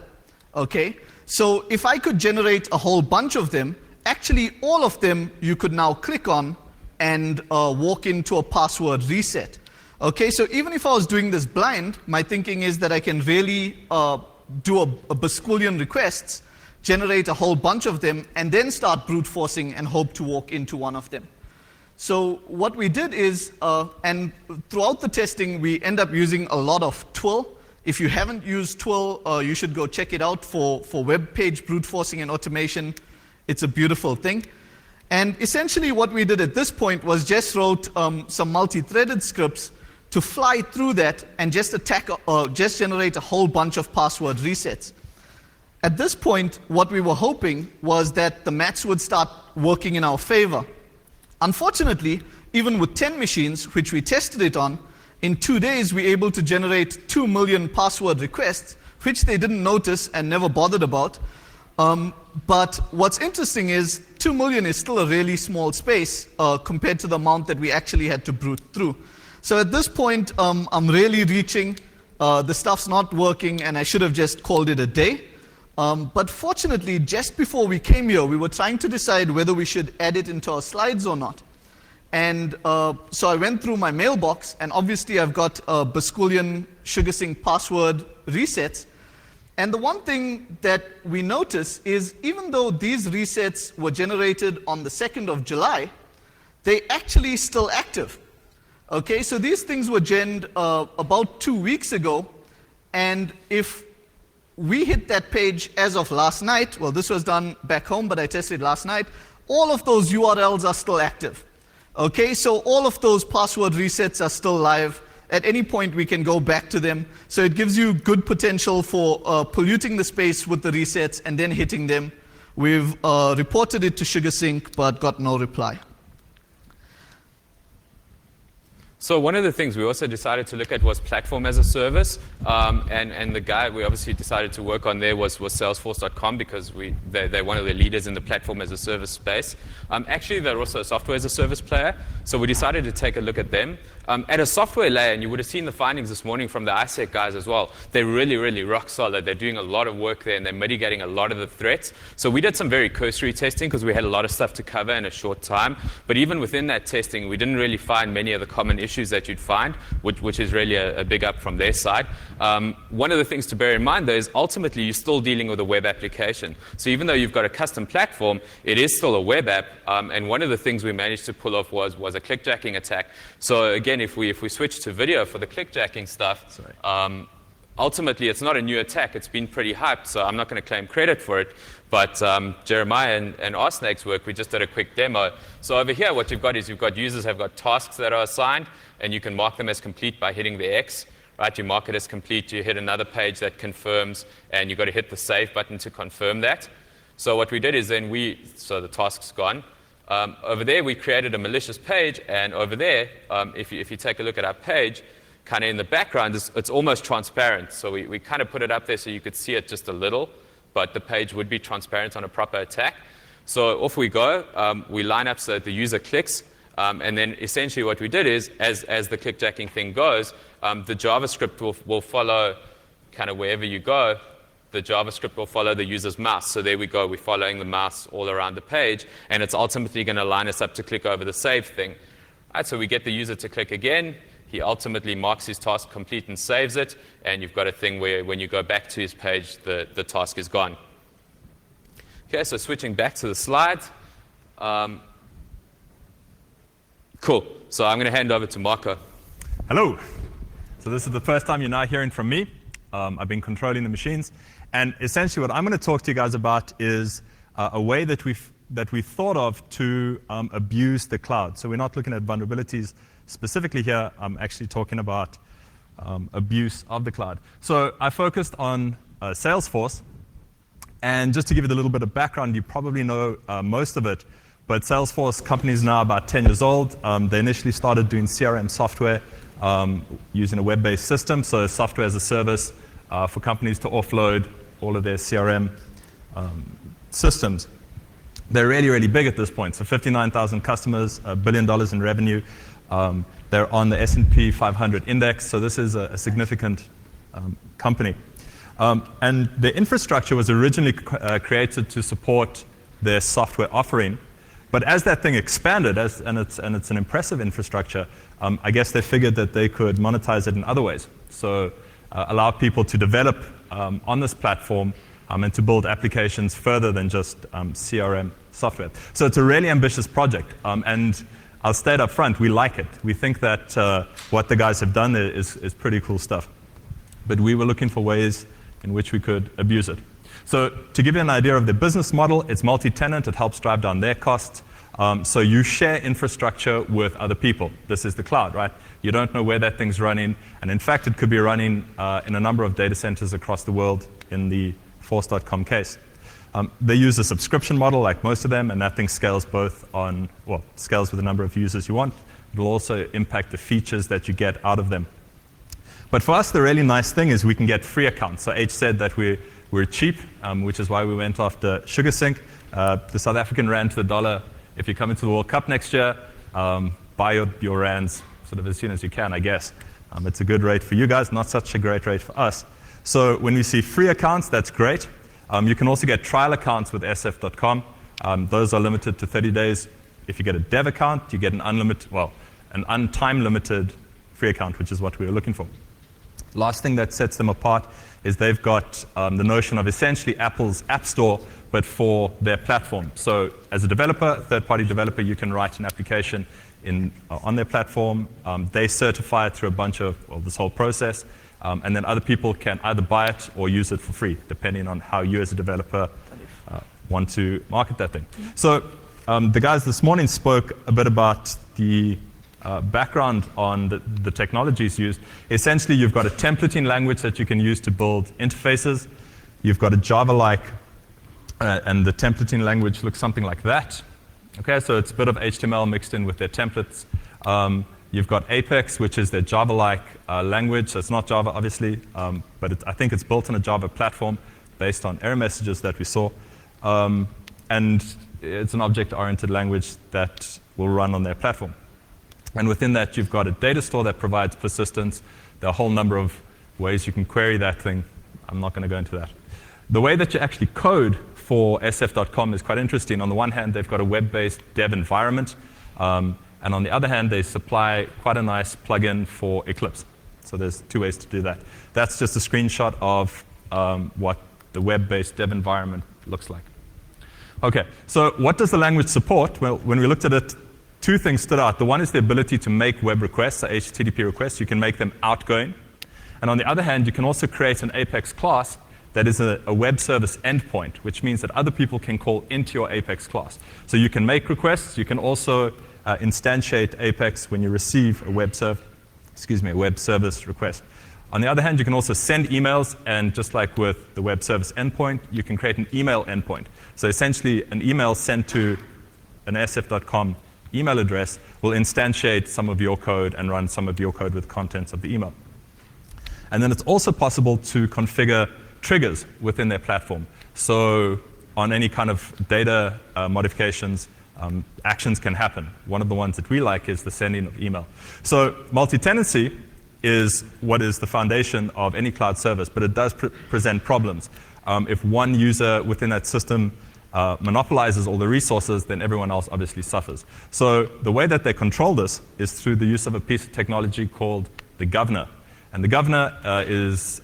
Okay, So if I could generate a whole bunch of them, actually all of them you could now click on and walk into a password reset. Okay, so even if I was doing this blind, my thinking is that I can really do a Basquilian requests, generate a whole bunch of them, and then start brute forcing and hope to walk into one of them. So what we did is, and throughout the testing, we end up using a lot of Twill. If you haven't used Twill, you should go check it out for web page brute forcing and automation. It's a beautiful thing. And essentially what we did at this point was just wrote some multi-threaded scripts to fly through that and just just generate a whole bunch of password resets. At this point, what we were hoping was that the mats would start working in our favor. Unfortunately, even with 10 machines, which we tested it on, in 2 days we were able to generate 2 million password requests, which they didn't notice and never bothered about. But what's interesting is 2 million is still a really small space compared to the amount that we actually had to brute through. So at this point, I'm really reaching. The stuff's not working, and I should have just called it a day. But fortunately, just before we came here, we were trying to decide whether we should add it into our slides or not. And so I went through my mailbox, and obviously I've got Basquilian SugarSync password resets. And the one thing that we notice is even though these resets were generated on the 2nd of July, they're actually still active. Okay, so these things were genned about 2 weeks ago, and if we hit that page as of last night, well, this was done back home, but I tested last night, all of those URLs are still active. Okay, so all of those password resets are still live. At any point, we can go back to them. So it gives you good potential for polluting the space with the resets and then hitting them. We've reported it to SugarSync, but got no reply. So one of the things we also decided to look at was platform as a service, and the guy we obviously decided to work on there was Salesforce.com because they're one of the leaders in the platform as a service space. Actually, they're also a software as a service player, so we decided to take a look at them. At a software layer, and you would have seen the findings this morning from the ISEC guys as well, they're really, really rock solid. They're doing a lot of work there, and they're mitigating a lot of the threats. So we did some very cursory testing because we had a lot of stuff to cover in a short time. But even within that testing, we didn't really find many of the common issues that you'd find, which is really a big up from their side. One of the things to bear in mind, though, is ultimately you're still dealing with a web application. So even though you've got a custom platform, it is still a web app. And one of the things we managed to pull off was a clickjacking attack. So again, if we switch to video for the clickjacking stuff, ultimately it's not a new attack. It's been pretty hyped, so I'm not going to claim credit for it. But Jeremiah and Arsnake's work, we just did a quick demo. So over here, what you've got is you've got users have got tasks that are assigned, and you can mark them as complete by hitting the X. Right? You mark it as complete, you hit another page that confirms, and you've got to hit the save button to confirm that. So what we did is then so the task's gone. Over there, we created a malicious page, and over there, if you take a look at our page, kind of in the background, it's almost transparent. So we kind of put it up there so you could see it just a little, but the page would be transparent on a proper attack. So off we go. We line up so that the user clicks, and then essentially what we did is, as the clickjacking thing goes, the JavaScript will follow kind of wherever you go. The JavaScript will follow the user's mouse. So there we go. We're following the mouse all around the page, and it's ultimately going to line us up to click over the save thing. Right, so we get the user to click again. He ultimately marks his task complete and saves it, and you've got a thing where when you go back to his page, the task is gone. Okay, so switching back to the slides. Cool. So I'm going to hand over to Marco. Hello. So this is the first time you're now hearing from me. I've been controlling the machines. And essentially what I'm going to talk to you guys about is a way that we've thought of to abuse the cloud. So we're not looking at vulnerabilities specifically here. I'm actually talking about abuse of the cloud. So I focused on Salesforce. And just to give you a little bit of background, you probably know most of it. But Salesforce company is now about 10 years old. They initially started doing CRM software using a web-based system, so software as a service for companies to offload all of their CRM systems. They're really, really big at this point. So 59,000 customers, $1 billion in revenue. They're on the S&P 500 index, so this is a significant company. And the infrastructure was originally created to support their software offering. But as that thing expanded, and it's an impressive infrastructure, I guess they figured that they could monetize it in other ways. So allow people to develop on this platform and to build applications further than just CRM software. So it's a really ambitious project. And I'll state up front, we like it. We think that what the guys have done is pretty cool stuff. But we were looking for ways in which we could abuse it. So to give you an idea of the business model, it's multi-tenant. It helps drive down their costs. So you share infrastructure with other people. This is the cloud, right? You don't know where that thing's running. And in fact, it could be running in a number of data centers across the world in the Force.com case. They use a subscription model like most of them, and that thing scales scales with the number of users you want. It will also impact the features that you get out of them. But for us, the really nice thing is we can get free accounts. So H said that we're cheap, which is why we went after SugarSync. The South African rand to the dollar. If you come into the World Cup next year, buy your rands sort of as soon as you can, I guess. It's a good rate for you guys, not such a great rate for us. So when we see free accounts, that's great. You can also get trial accounts with sf.com. Those are limited to 30 days. If you get a dev account, you get an untime limited free account, which is what we were looking for. Last thing that sets them apart is they've got the notion of essentially Apple's App Store, but for their platform. So as a developer, third-party developer, you can write an application on their platform. They certify it through a bunch of this whole process. And then other people can either buy it or use it for free, depending on how you as a developer want to market that thing. So the guys this morning spoke a bit about the background on the technologies used. Essentially, you've got a templating language that you can use to build interfaces. You've got a Java-like, and the templating language looks something like that. Okay, so it's a bit of HTML mixed in with their templates. You've got Apex, which is their Java-like language. So it's not Java, obviously, but I think it's built on a Java platform based on error messages that we saw. And it's an object-oriented language that will run on their platform. And within that, you've got a data store that provides persistence. There are a whole number of ways you can query that thing. I'm not going to go into that. The way that you actually code for sf.com is quite interesting. On the one hand, they've got a web-based dev environment. And on the other hand, they supply quite a nice plugin for Eclipse. So there's two ways to do that. That's just a screenshot of what the web-based dev environment looks like. OK, so what does the language support? Well, when we looked at it, two things stood out. The one is the ability to make web requests, so HTTP requests. You can make them outgoing. And on the other hand, you can also create an Apex class that is a web service endpoint, which means that other people can call into your Apex class. So you can make requests. You can also instantiate Apex when you receive a web service request. On the other hand, you can also send emails, and just like with the web service endpoint, you can create an email endpoint. So essentially, an email sent to an sf.com email address will instantiate some of your code and run some of your code with contents of the email. And then it's also possible to configure triggers within their platform. So on any kind of data modifications, actions can happen. One of the ones that we like is the sending of email. So multi-tenancy is what is the foundation of any cloud service, but it does present problems. If one user within that system monopolizes all the resources, then everyone else obviously suffers. So the way that they control this is through the use of a piece of technology called the governor. And the governor is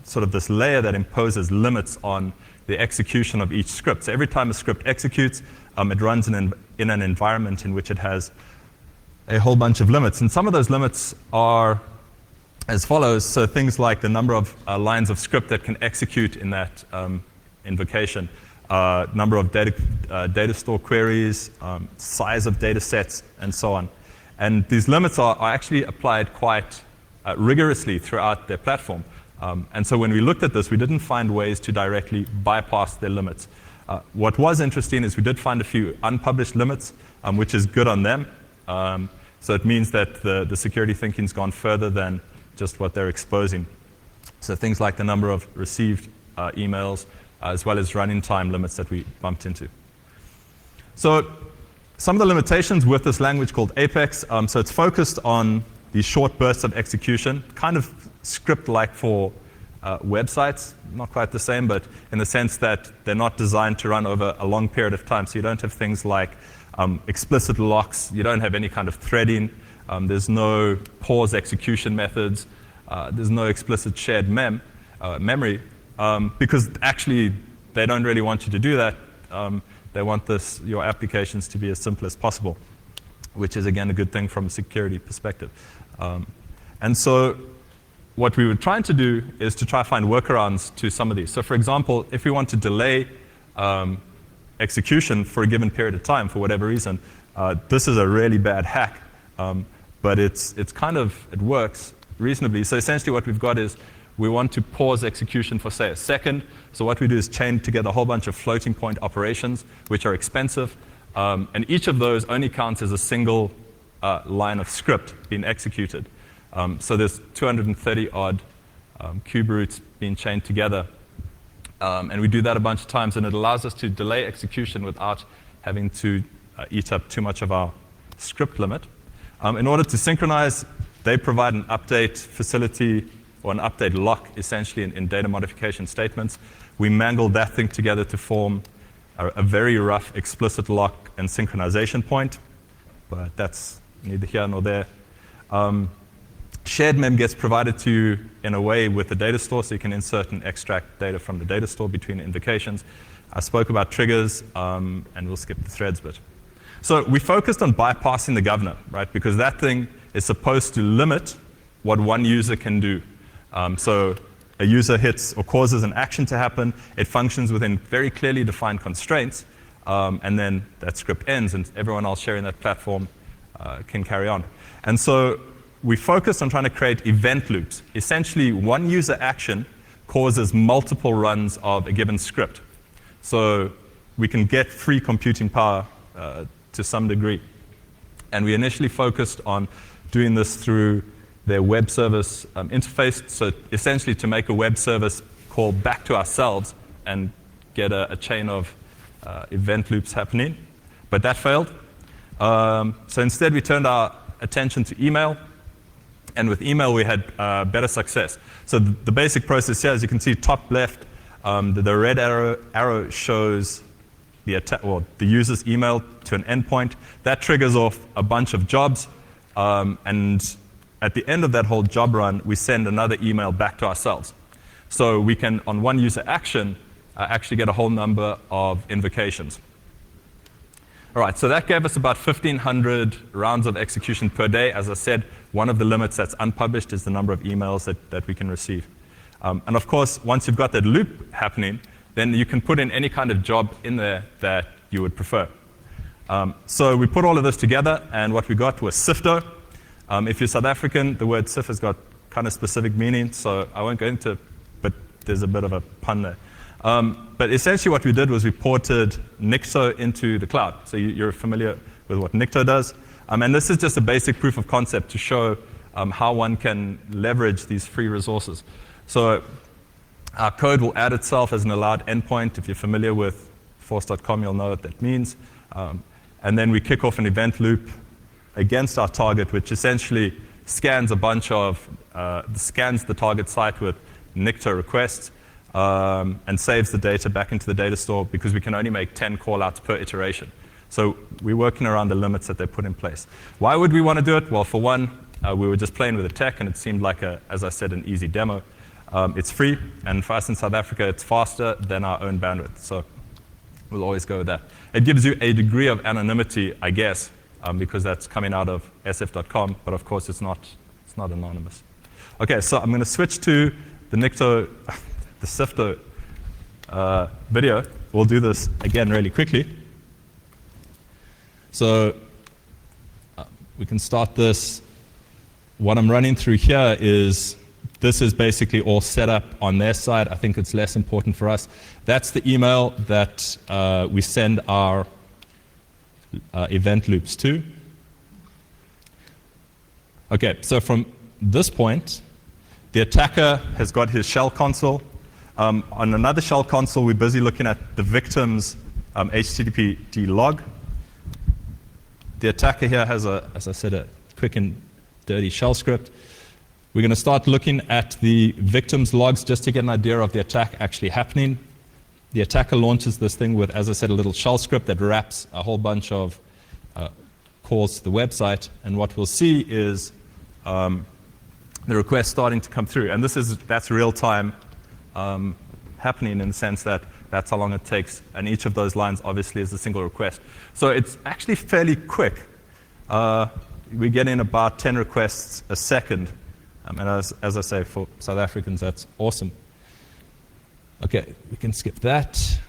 sort of this layer that imposes limits on the execution of each script. So every time a script executes, it runs in an environment in which it has a whole bunch of limits. And some of those limits are as follows. So things like the number of lines of script that can execute in that invocation, number of data store queries, size of data sets, and so on. And these limits are actually applied quite rigorously throughout their platform. And so when we looked at this, we didn't find ways to directly bypass their limits. What was interesting is we did find a few unpublished limits, which is good on them. So it means that the security thinking's gone further than just what they're exposing. So things like the number of received emails, as well as running time limits that we bumped into. So some of the limitations with this language called Apex, so it's focused on these short bursts of execution, kind of script-like for websites. Not quite the same, but in the sense that they're not designed to run over a long period of time. So you don't have things like explicit locks. You don't have any kind of threading. There's no pause execution methods. There's no explicit shared memory, because actually they don't really want you to do that. They want your applications to be as simple as possible, which is, again, a good thing from a security perspective. And so what we were trying to do is to try to find workarounds to some of these. So for example, if we want to delay execution for a given period of time for whatever reason, this is a really bad hack, but it works reasonably. So essentially what we've got is we want to pause execution for, say, a second. So what we do is chain together a whole bunch of floating point operations, which are expensive. And each of those only counts as a single line of script being executed. So there's 230 odd cube roots being chained together. And we do that a bunch of times, and it allows us to delay execution without having to eat up too much of our script limit. In order to synchronize, they provide an update facility or an update lock, essentially, in data modification statements. We mangled that thing together to form a very rough explicit lock and synchronization point, but that's neither here nor there. Shared mem gets provided to you in a way with the data store, so you can insert and extract data from the data store between invocations. I spoke about triggers, and we'll skip the threads bit. So we focused on bypassing the governor, right? Because that thing is supposed to limit what one user can do. So a user hits or causes an action to happen, it functions within very clearly defined constraints, and then that script ends, and everyone else sharing that platform can carry on. And so we focused on trying to create event loops. Essentially, one user action causes multiple runs of a given script. So we can get free computing power to some degree. And we initially focused on doing this through their web service interface. So essentially to make a web service call back to ourselves and get a chain of event loops happening. But that failed. So instead we turned our attention to email. And with email, we had better success. So the basic process here, as you can see, top left, the red arrow shows the user's email to an endpoint. That triggers off a bunch of jobs. And at the end of that whole job run, we send another email back to ourselves. So we can, on one user action, actually get a whole number of invocations. All right, so that gave us about 1,500 rounds of execution per day. As I said, one of the limits that's unpublished is the number of emails that we can receive. And of course, once you've got that loop happening, then you can put in any kind of job in there that you would prefer. So we put all of this together, and what we got was Sifto. If you're South African, the word Sif has got kind of specific meaning, so I won't go into it, but there's a bit of a pun there. But essentially what we did was we ported Nikto into the cloud. So you're familiar with what Nikto does. And this is just a basic proof of concept to show how one can leverage these free resources. So our code will add itself as an allowed endpoint. If you're familiar with force.com, you'll know what that means. And then we kick off an event loop against our target, which essentially scans a bunch of, scans the target site with Nikto requests, and saves the data back into the data store because we can only make 10 callouts per iteration. So we're working around the limits that they put in place. Why would we want to do it? Well, for one, we were just playing with the tech, and it seemed like, as I said, an easy demo. It's free, and for us in South Africa, it's faster than our own bandwidth. So we'll always go with that. It gives you a degree of anonymity, I guess, because that's coming out of sf.com, but of course it's not anonymous. Okay, so I'm going to switch to the Nikto, the Sifto video. We'll do this again really quickly. So we can start this. What I'm running through here is, this is basically all set up on their side. I think it's less important for us. That's the email that we send our event loops to. Okay, so from this point, the attacker has got his shell console. On another shell console, we're busy looking at the victim's HTTPD log. The attacker here has, as I said, a quick and dirty shell script. We're going to start looking at the victim's logs just to get an idea of the attack actually happening. The attacker launches this thing with, as I said, a little shell script that wraps a whole bunch of calls to the website. And what we'll see is the request starting to come through. And that's real time happening in the sense that that's how long it takes. And each of those lines obviously is a single request. So it's actually fairly quick. We get in about 10 requests a second. And as I say, for South Africans, that's awesome. Okay, we can skip that.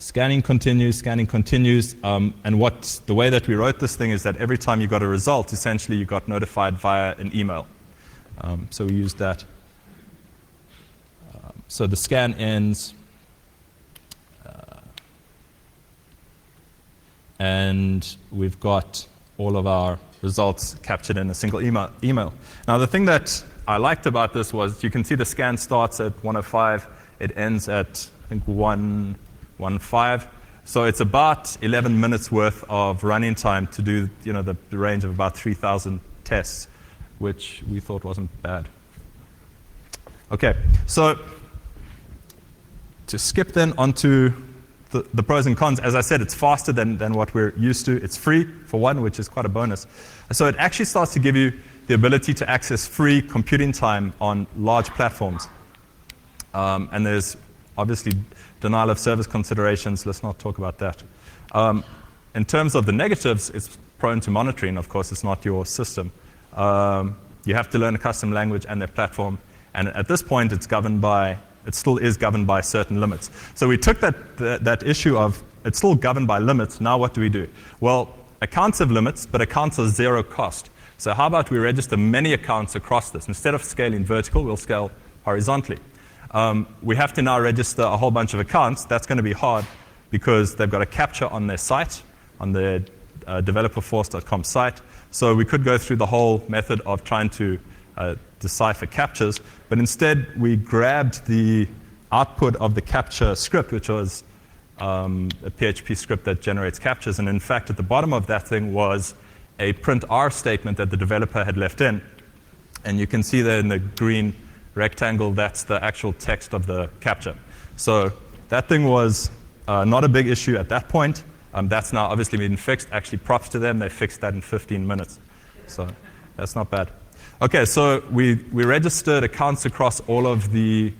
Scanning continues. And the way that we wrote this thing is that every time you got a result, essentially you got notified via an email. So we used that. So the scan ends. And we've got all of our results captured in a single email. Now, the thing that I liked about this was you can see the scan starts at 1:05. It ends at, I think, 1:15. So it's about 11 minutes worth of running time to do, the range of about 3,000 tests, which we thought wasn't bad. Okay, so to skip then onto the pros and cons, as I said, it's faster than what we're used to. It's free, for one, which is quite a bonus. So it actually starts to give you the ability to access free computing time on large platforms. And there's obviously denial of service considerations. Let's not talk about that. In terms of the negatives, it's prone to monitoring. Of course, it's not your system. You have to learn a custom language and their platform. And at this point, it still is governed by certain limits. So we took that issue of it's still governed by limits. Now what do we do? Well, accounts have limits, but accounts are zero cost. So how about we register many accounts across this? Instead of scaling vertical, we'll scale horizontally. We have to now register a whole bunch of accounts. That's going to be hard because they've got a captcha on their site, on their developerforce.com site. So we could go through the whole method of trying to decipher captchas, but instead we grabbed the output of the captcha script, which was a PHP script that generates captchas. And in fact, at the bottom of that thing was a print R statement that the developer had left in. And you can see there in the green rectangle, that's the actual text of the captcha. So that thing was not a big issue at that point. That's now obviously been fixed. Actually, props to them. They fixed that in 15 minutes. So that's not bad. Okay, so we registered accounts across all of the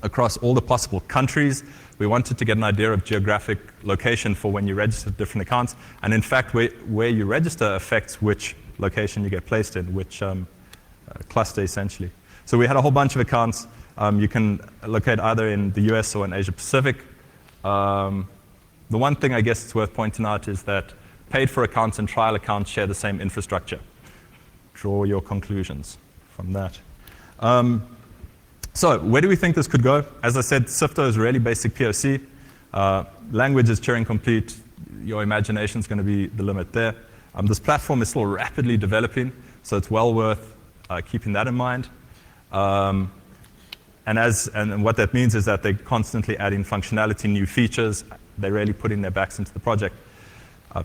possible countries. We wanted to get an idea of geographic location for when you register different accounts. And in fact, where you register affects which location you get placed in, which cluster essentially. So we had a whole bunch of accounts. You can locate either in the US or in Asia Pacific. The one thing I guess it's worth pointing out is that paid for accounts and trial accounts share the same infrastructure. Draw your conclusions from that. So where do we think this could go? As I said, Sifto is really basic POC. Language is Turing complete. Your imagination is going to be the limit there. This platform is still rapidly developing, so it's well worth keeping that in mind. And what that means is that they're constantly adding functionality, new features. They're really putting their backs into the project.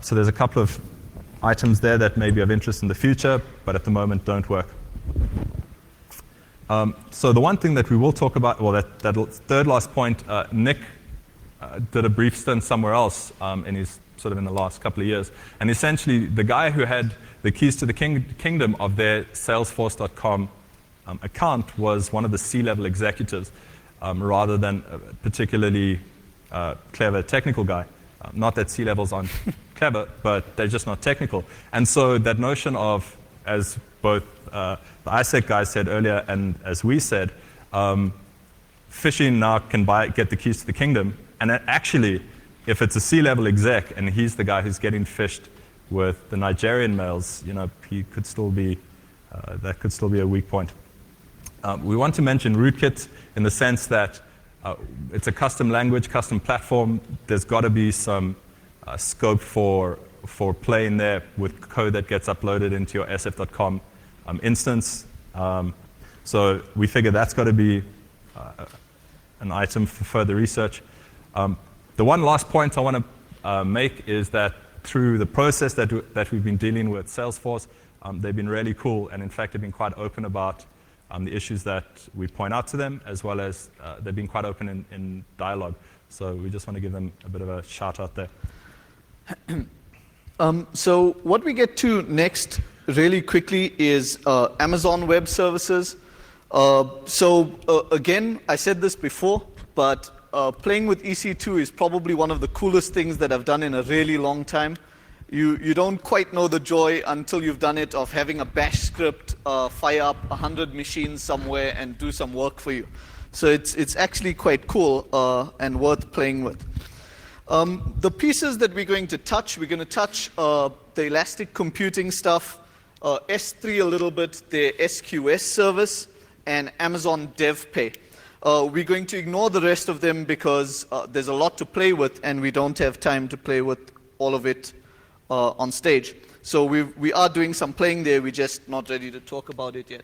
So there's a couple of items there that may be of interest in the future, but at the moment don't work. So the one thing that we will talk about, well, that third last point, Nick did a brief stint somewhere else in the last couple of years. And essentially, the guy who had the keys to the kingdom of their Salesforce.com account was one of the C-level executives rather than a particularly clever technical guy. Not that C-levels aren't clever, but they're just not technical. And so that notion of, as both the ISEC guys said earlier and as we said, phishing now can get the keys to the kingdom. And actually, if it's a C-level exec and he's the guy who's getting phished with the Nigerian mails, he could still be, that could still be a weak point. We want to mention rootkit in the sense that it's a custom language, custom platform. There's got to be some scope for playing there with code that gets uploaded into your sf.com instance. So we figure that's got to be an item for further research. The one last point I want to make is that through the process that we've been dealing with Salesforce, they've been really cool, and in fact, they've been quite open about the issues that we point out to them, as well as they've been quite open in dialogue. So we just want to give them a bit of a shout out there. So what we get to next really quickly is Amazon Web Services. Again, I said this before, but playing with EC2 is probably one of the coolest things that I've done in a really long time. You don't quite know the joy until you've done it of having a bash script fire up 100 machines somewhere and do some work for you. So it's actually quite cool and worth playing with. The pieces that we're going to touch the elastic computing stuff, S3 a little bit, the SQS service, and Amazon DevPay. We're going to ignore the rest of them because there's a lot to play with, and we don't have time to play with all of it on stage. So we are doing some playing there, we're just not ready to talk about it yet.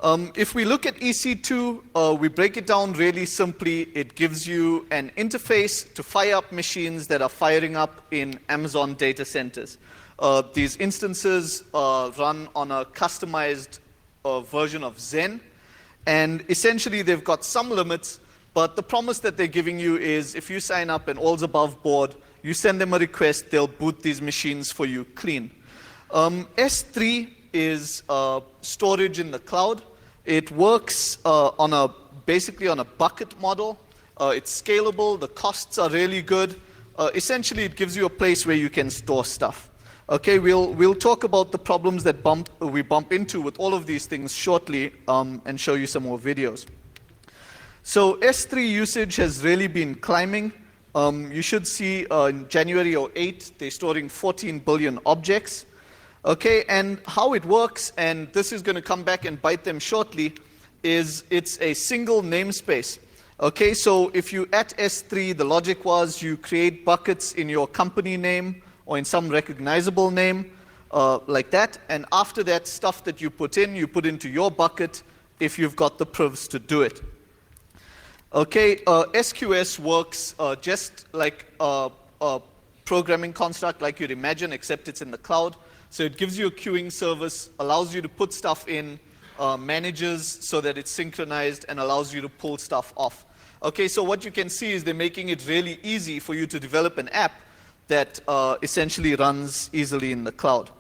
If we look at EC2, we break it down really simply. It gives you an interface to fire up machines that are firing up in Amazon data centers. These instances run on a customized version of Zen, and essentially they've got some limits, but the promise that they're giving you is if you sign up and all's above board, you send them a request, they'll boot these machines for you clean. S3 is storage in the cloud. It works basically on a bucket model. It's scalable, the costs are really good. Essentially, it gives you a place where you can store stuff. Okay, we'll talk about the problems that we bump into with all of these things shortly and show you some more videos. So S3 usage has really been climbing. You should see in January 2008, they're storing 14 billion objects. Okay, and how it works, and this is going to come back and bite them shortly, is it's a single namespace. Okay, so if you at S3, the logic was you create buckets in your company name or in some recognizable name like that, and after that, stuff that you put into your bucket if you've got the privs to do it. Okay, SQS works just like a programming construct like you'd imagine, except it's in the cloud. So it gives you a queuing service, allows you to put stuff in, manages so that it's synchronized, and allows you to pull stuff off. Okay, so what you can see is they're making it really easy for you to develop an app that essentially runs easily in the cloud.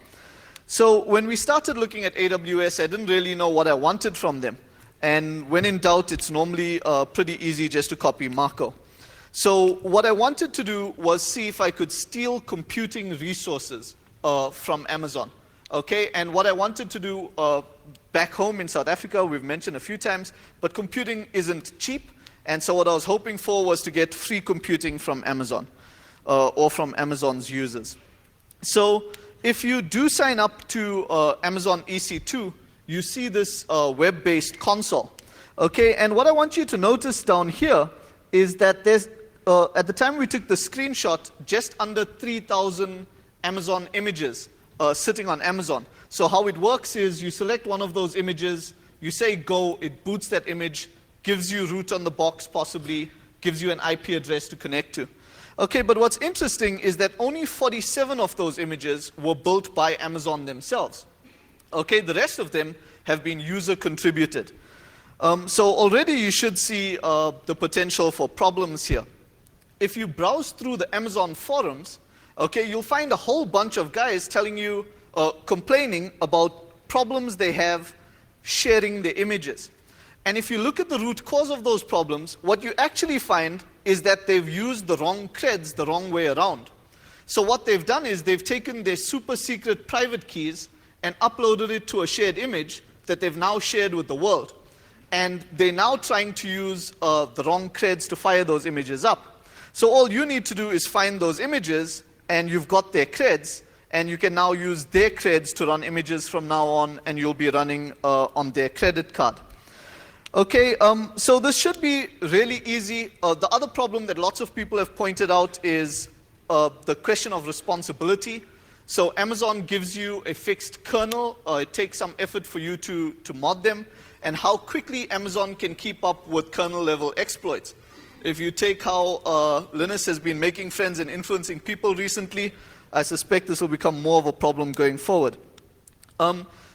So when we started looking at AWS, I didn't really know what I wanted from them. And when in doubt, it's normally pretty easy just to copy Marco. So what I wanted to do was see if I could steal computing resources from Amazon. Okay, and what I wanted to do back home in South Africa, we've mentioned a few times, but computing isn't cheap. And so what I was hoping for was to get free computing from Amazon or from Amazon's users. So if you do sign up to Amazon EC2, you see this web-based console. Okay, and what I want you to notice down here is that there's, at the time we took the screenshot, just under 3,000 Amazon images sitting on Amazon. So how it works is you select one of those images, you say go, it boots that image, gives you root on the box possibly, gives you an IP address to connect to. Okay, but what's interesting is that only 47 of those images were built by Amazon themselves. Okay, the rest of them have been user contributed. So already you should see the potential for problems here. If you browse through the Amazon forums, okay, you'll find a whole bunch of guys telling you, complaining about problems they have sharing the images. And if you look at the root cause of those problems, what you actually find is that they've used the wrong creds the wrong way around. So what they've done is they've taken their super secret private keys and uploaded it to a shared image that they've now shared with the world. And they're now trying to use the wrong creds to fire those images up. So all you need to do is find those images, and you've got their creds, and you can now use their creds to run images from now on, and you'll be running on their credit card. Okay, so this should be really easy. The other problem that lots of people have pointed out is the question of responsibility. So Amazon gives you a fixed kernel. It takes some effort for you to mod them, and how quickly Amazon can keep up with kernel level exploits. If you take how Linus has been making friends and influencing people recently, I suspect this will become more of a problem going forward.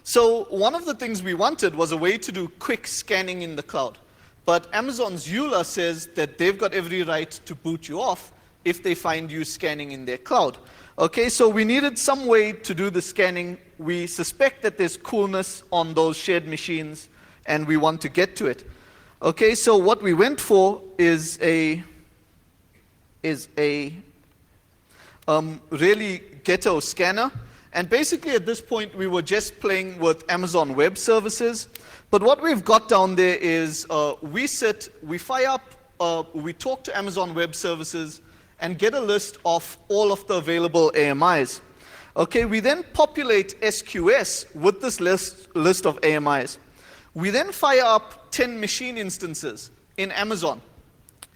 So one of the things we wanted was a way to do quick scanning in the cloud. But Amazon's EULA says that they've got every right to boot you off if they find you scanning in their cloud. Okay, so we needed some way to do the scanning. We suspect that there's coolness on those shared machines, and we want to get to it. Okay, so what we went for is a really ghetto scanner. And basically at this point, we were just playing with Amazon Web Services. But what we've got down there is we fire up, we talk to Amazon Web Services and get a list of all of the available AMIs. Okay, we then populate SQS with this list of AMIs. We then fire up 10 machine instances in Amazon.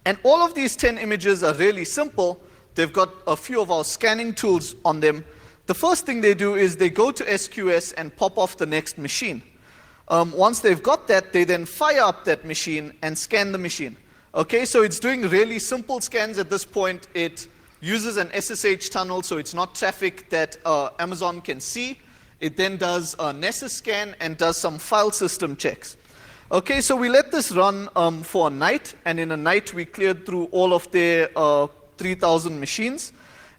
And all of these 10 images are really simple. They've got a few of our scanning tools on them. The first thing they do is they go to SQS and pop off the next machine. Once they've got that, they then fire up that machine and scan the machine. Okay, so it's doing really simple scans at this point. It uses an SSH tunnel, so it's not traffic that Amazon can see. It then does a Nessus scan and does some file system checks. Okay, so we let this run for a night, and in a night we cleared through all of their 3,000 machines.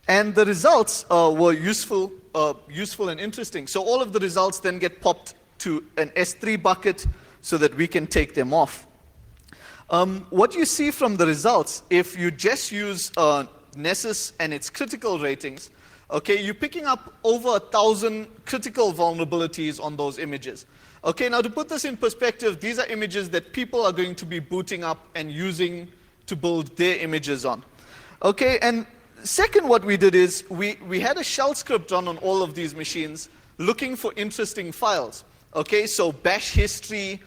And the results were useful and interesting. So all of the results then get popped to an S3 bucket so that we can take them off. What you see from the results, if you just use Nessus and its critical ratings, okay, you're picking up over 1,000 critical vulnerabilities on those images. Okay, now to put this in perspective, these are images that people are going to be booting up and using to build their images on. Okay, and second, what we did is we had a shell script run on all of these machines looking for interesting files. Okay, so bash history,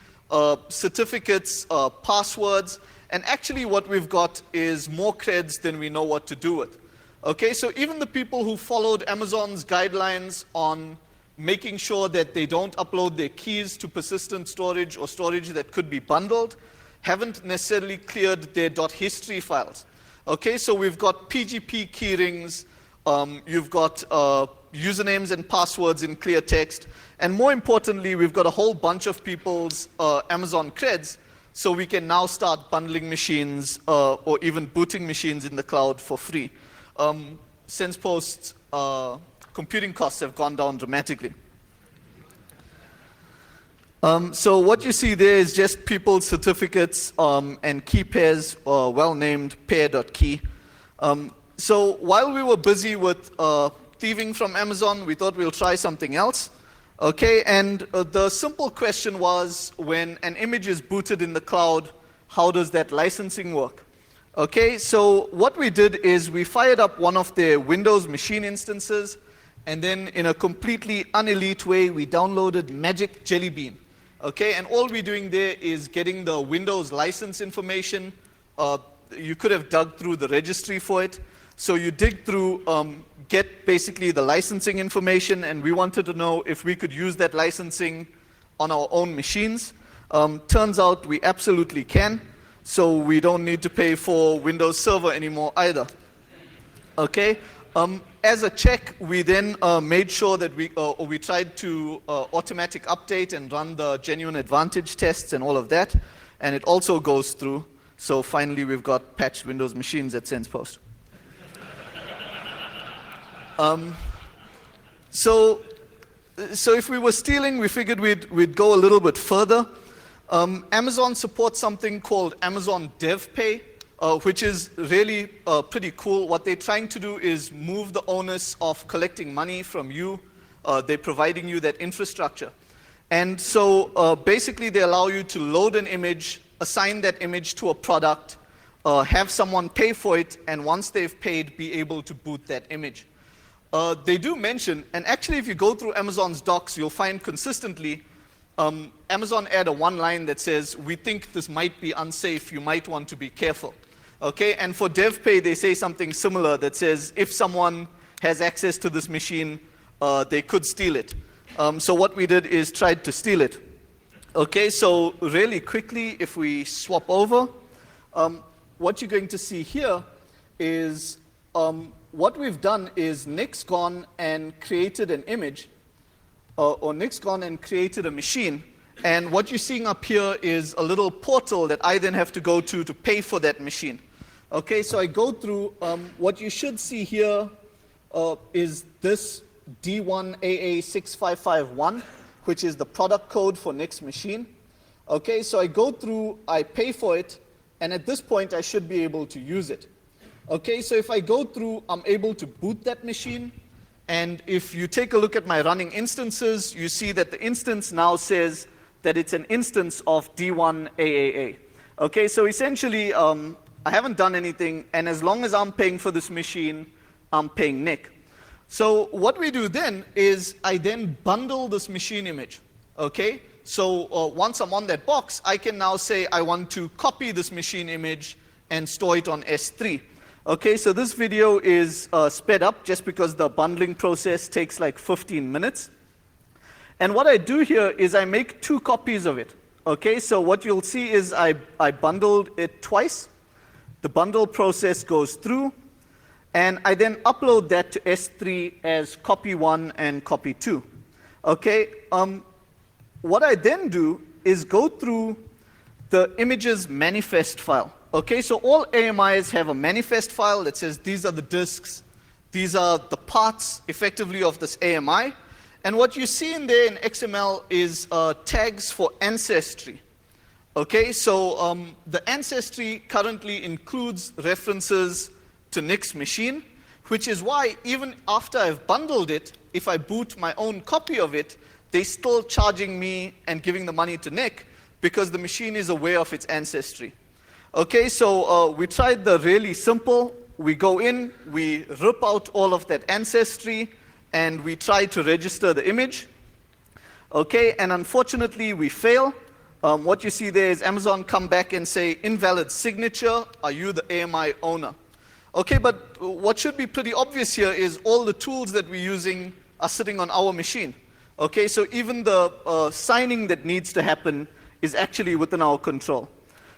certificates, passwords, and actually what we've got is more creds than we know what to do with. Okay, so even the people who followed Amazon's guidelines on making sure that they don't upload their keys to persistent storage or storage that could be bundled haven't necessarily cleared their .history files. Okay, so we've got PGP keyrings, you've got usernames and passwords in clear text, and more importantly, we've got a whole bunch of people's Amazon creds, so we can now start bundling machines or even booting machines in the cloud for free. SensePost's computing costs have gone down dramatically. So what you see there is just people's certificates and key pairs, well-named pair.key. So while we were busy with thieving from Amazon, we thought we'll try something else. Okay, and the simple question was, when an image is booted in the cloud, how does that licensing work? Okay, so what we did is we fired up one of their Windows machine instances, and then in a completely unelite way, we downloaded Magic Jelly Bean. Okay, and all we're doing there is getting the Windows license information. You could have dug through the registry for it. So you dig through, get basically the licensing information, and we wanted to know if we could use that licensing on our own machines. Turns out we absolutely can, so we don't need to pay for Windows Server anymore either. Okay. As a check, we then made sure that we tried to automatic update and run the genuine advantage tests and all of that, and it also goes through. So finally, we've got patched Windows machines at SensePost. So if we were stealing, we figured we'd go a little bit further. Amazon supports something called Amazon DevPay, which is really pretty cool. What they're trying to do is move the onus of collecting money from you. They're providing you that infrastructure. And so basically they allow you to load an image, assign that image to a product, have someone pay for it, and once they've paid, be able to boot that image. They do mention, and actually if you go through Amazon's docs, you'll find consistently Amazon add a one line that says, we think this might be unsafe, you might want to be careful. Okay, and for DevPay, they say something similar that says, if someone has access to this machine, they could steal it. So what we did is tried to steal it. Okay, so really quickly, if we swap over, what you're going to see here is what we've done is Nick's gone and created an image, or Nick's gone and created a machine. And what you're seeing up here is a little portal that I then have to go to pay for that machine. Okay, so I go through, what you should see here is this D1AA6551, which is the product code for Nick's machine. Okay, so I go through, I pay for it, and at this point I should be able to use it. Okay, so if I go through, I'm able to boot that machine, and if you take a look at my running instances, you see that the instance now says that it's an instance of D1AAA. Okay, so essentially, I haven't done anything, and as long as I'm paying for this machine, I'm paying Nick. So what we do then is I then bundle this machine image. Okay, so once I'm on that box, I can now say I want to copy this machine image and store it on S3. Okay, so this video is sped up just because the bundling process takes like 15 minutes. And what I do here is I make 2 copies of it. Okay, so what you'll see is I bundled it twice. The bundle process goes through, and I then upload that to S3 as copy 1 and copy 2. Okay, what I then do is go through the image's manifest file. Okay, so all AMIs have a manifest file that says these are the disks, these are the parts effectively of this AMI. And what you see in there in XML is tags for ancestry. Okay, so the ancestry currently includes references to Nick's machine, which is why even after I've bundled it, if I boot my own copy of it, they're still charging me and giving the money to Nick because the machine is aware of its ancestry. Okay, so we tried the really simple. We go in, we rip out all of that ancestry, and we try to register the image. Okay, and unfortunately we fail. What you see there is Amazon come back and say, invalid signature, are you the AMI owner? Okay, but what should be pretty obvious here is all the tools that we're using are sitting on our machine. Okay, so even the signing that needs to happen is actually within our control.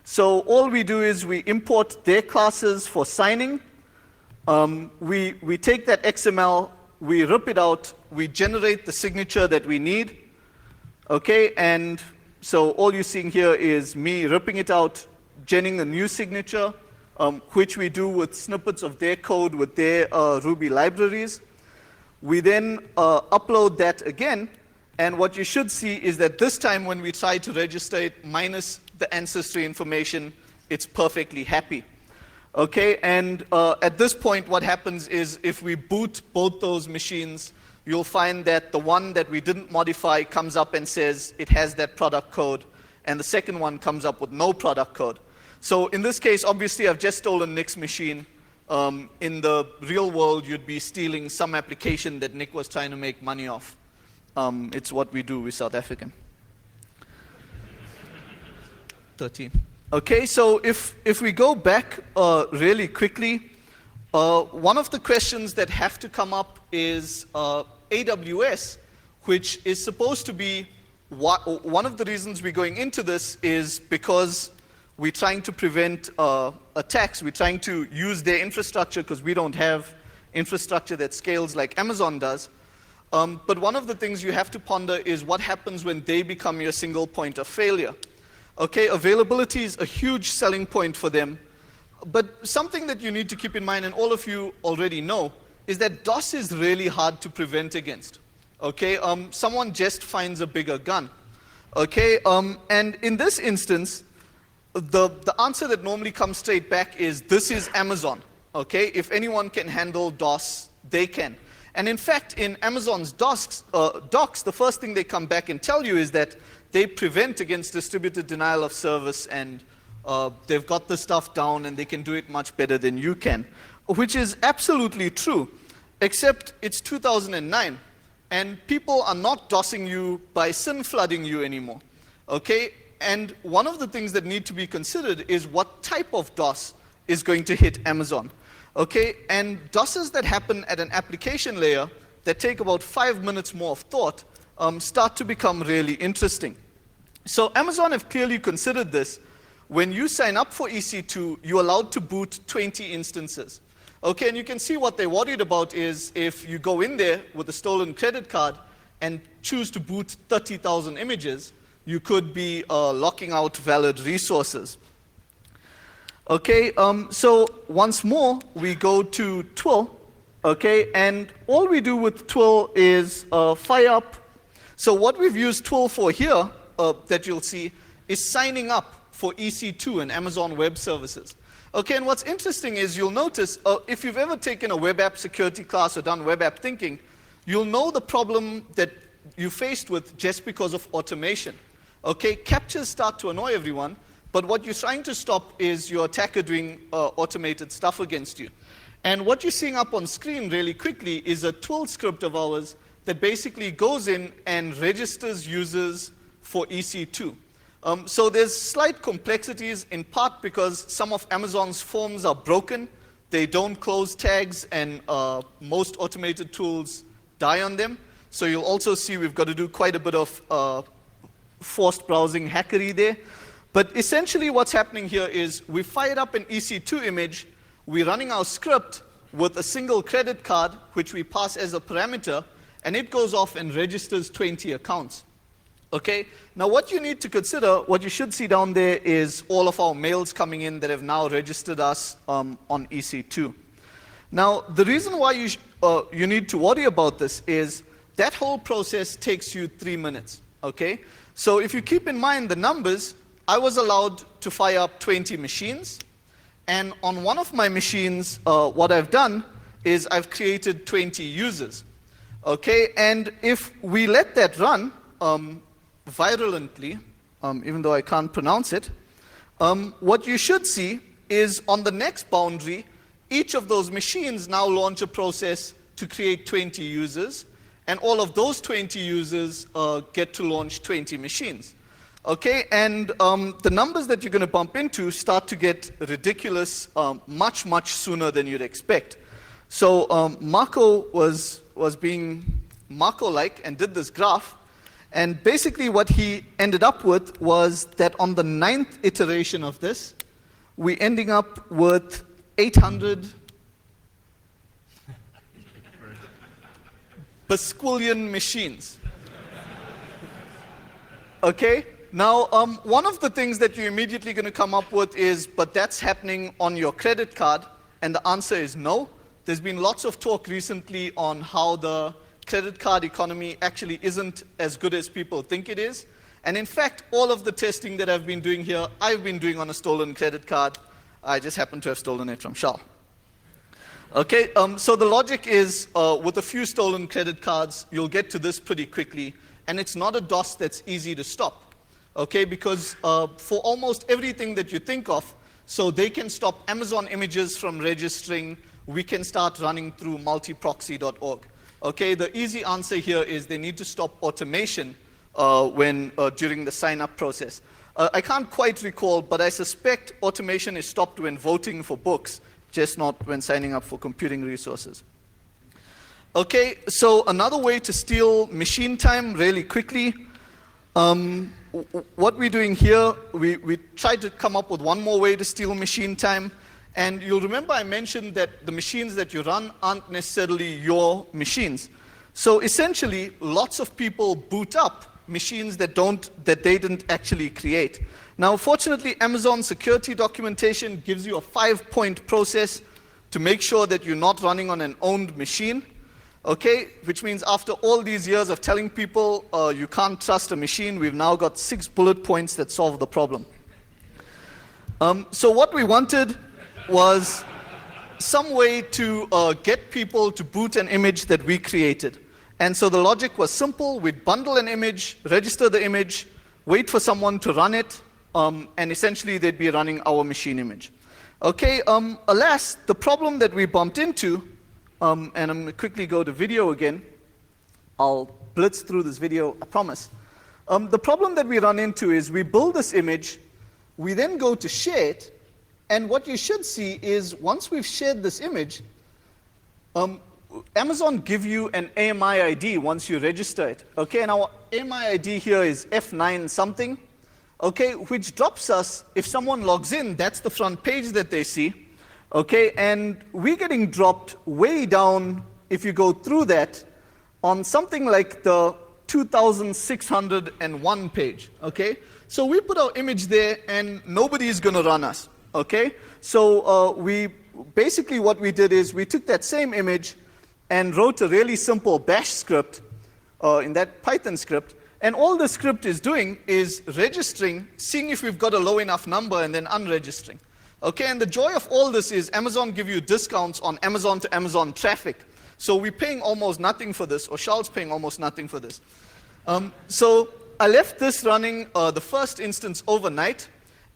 So all we do is we import their classes for signing. We take that XML, we rip it out, we generate the signature that we need. Okay, and so all you're seeing here is me ripping it out, generating a new signature, which we do with snippets of their code with their Ruby libraries. We then upload that again, and what you should see is that this time when we try to register it minus the ancestry information, it's perfectly happy. Okay, and at this point what happens is if we boot both those machines, you'll find that the one that we didn't modify comes up and says it has that product code, and the second one comes up with no product code. So in this case, obviously I've just stolen Nick's machine. In the real world, you'd be stealing some application that Nick was trying to make money off. It's what we do, we're South African. 13. Okay, so if we go back really quickly, one of the questions that have to come up is AWS, which is supposed to be, one of the reasons we're going into this is because we're trying to prevent attacks. We're trying to use their infrastructure because we don't have infrastructure that scales like Amazon does. But one of the things you have to ponder is what happens when they become your single point of failure. Okay, availability is a huge selling point for them. But something that you need to keep in mind, and all of you already know, is that DOS is really hard to prevent against. Okay, someone just finds a bigger gun. Okay, and in this instance, the answer that normally comes straight back is, this is Amazon. Okay, if anyone can handle DOS, they can. And in fact, in Amazon's docs, the first thing they come back and tell you is that they prevent against distributed denial of service, and they've got the stuff down and they can do it much better than you can, which is absolutely true, except it's 2009 and people are not DOSing you by SYN flooding you anymore. Okay, and one of the things that need to be considered is what type of DOS is going to hit Amazon. Okay, and DOSes that happen at an application layer that take about 5 minutes more of thought start to become really interesting. So Amazon have clearly considered this. When you sign up for EC2, you're allowed to boot 20 instances. Okay, and you can see what they're worried about is if you go in there with a stolen credit card and choose to boot 30,000 images, you could be locking out valid resources. Okay, so once more, we go to Twill, okay, and all we do with Twill is fire up. So what we've used Twill for here, that you'll see, is signing up for EC2 and Amazon Web Services. Okay, and what's interesting is you'll notice, if you've ever taken a web app security class or done web app thinking, you'll know the problem that you faced with just because of automation. Okay, captures start to annoy everyone, but what you're trying to stop is your attacker doing automated stuff against you. And what you're seeing up on screen really quickly is a Twill script of ours that basically goes in and registers users for EC2. So there's slight complexities, in part because some of Amazon's forms are broken. They don't close tags, and most automated tools die on them. So you'll also see we've got to do quite a bit of forced browsing hackery there. But essentially what's happening here is we fired up an EC2 image, we're running our script with a single credit card, which we pass as a parameter, and it goes off and registers 20 accounts. Okay, now what you need to consider, what you should see down there is all of our mails coming in that have now registered us on EC2. Now, the reason why you need to worry about this is that whole process takes you 3 minutes, okay? So if you keep in mind the numbers, I was allowed to fire up 20 machines, and on one of my machines, what I've done is I've created 20 users, okay? And if we let that run virulently, even though I can't pronounce it, what you should see is on the next boundary, each of those machines now launch a process to create 20 users, and all of those 20 users get to launch 20 machines. Okay, and the numbers that you're going to bump into start to get ridiculous much, much sooner than you'd expect. So Marco was being Marco-like and did this graph, and basically what he ended up with was that on the 9th iteration of this, we're ending up with 800 basquillion machines. Okay? Now, one of the things that you're immediately going to come up with is, but that's happening on your credit card, and the answer is no. There's been lots of talk recently on how the credit card economy actually isn't as good as people think it is. And in fact, all of the testing that I've been doing here, I've been doing on a stolen credit card. I just happen to have stolen it from Shell. Okay, so the logic is with a few stolen credit cards, you'll get to this pretty quickly, and it's not a DOS that's easy to stop. Okay, because for almost everything that you think of, so they can stop Amazon images from registering, we can start running through multiproxy.org. Okay, the easy answer here is they need to stop automation during the sign-up process. I can't quite recall, but I suspect automation is stopped when voting for books, just not when signing up for computing resources. Okay, so another way to steal machine time really quickly. What we're doing here, we tried to come up with one more way to steal machine time. And you'll remember I mentioned that the machines that you run aren't necessarily your machines. So essentially, lots of people boot up machines that they didn't actually create. Now, fortunately, Amazon security documentation gives you a 5-point process to make sure that you're not running on an owned machine. Okay, which means after all these years of telling people you can't trust a machine, we've now got 6 bullet points that solve the problem. So what we wanted was some way to get people to boot an image that we created. And so the logic was simple. We'd bundle an image, register the image, wait for someone to run it, and essentially they'd be running our machine image. Okay, alas, the problem that we bumped into, and I'm going to quickly go to video again. I'll blitz through this video, I promise. The problem that we run into is we build this image, we then go to share it, and what you should see is once we've shared this image, Amazon give you an AMI ID once you register it. Okay, and our AMI ID here is F9 something, okay, which drops us, if someone logs in, that's the front page that they see. Okay, and we're getting dropped way down, if you go through that, on something like the 2601 page, okay? So we put our image there and nobody is gonna run us, okay? So basically what we did is we took that same image and wrote a really simple bash script in that Python script, and all the script is doing is registering, seeing if we've got a low enough number and then unregistering. Okay, and the joy of all this is Amazon give you discounts on Amazon to Amazon traffic. So we're paying almost nothing for this, or Charles paying almost nothing for this. So I left this running the first instance overnight,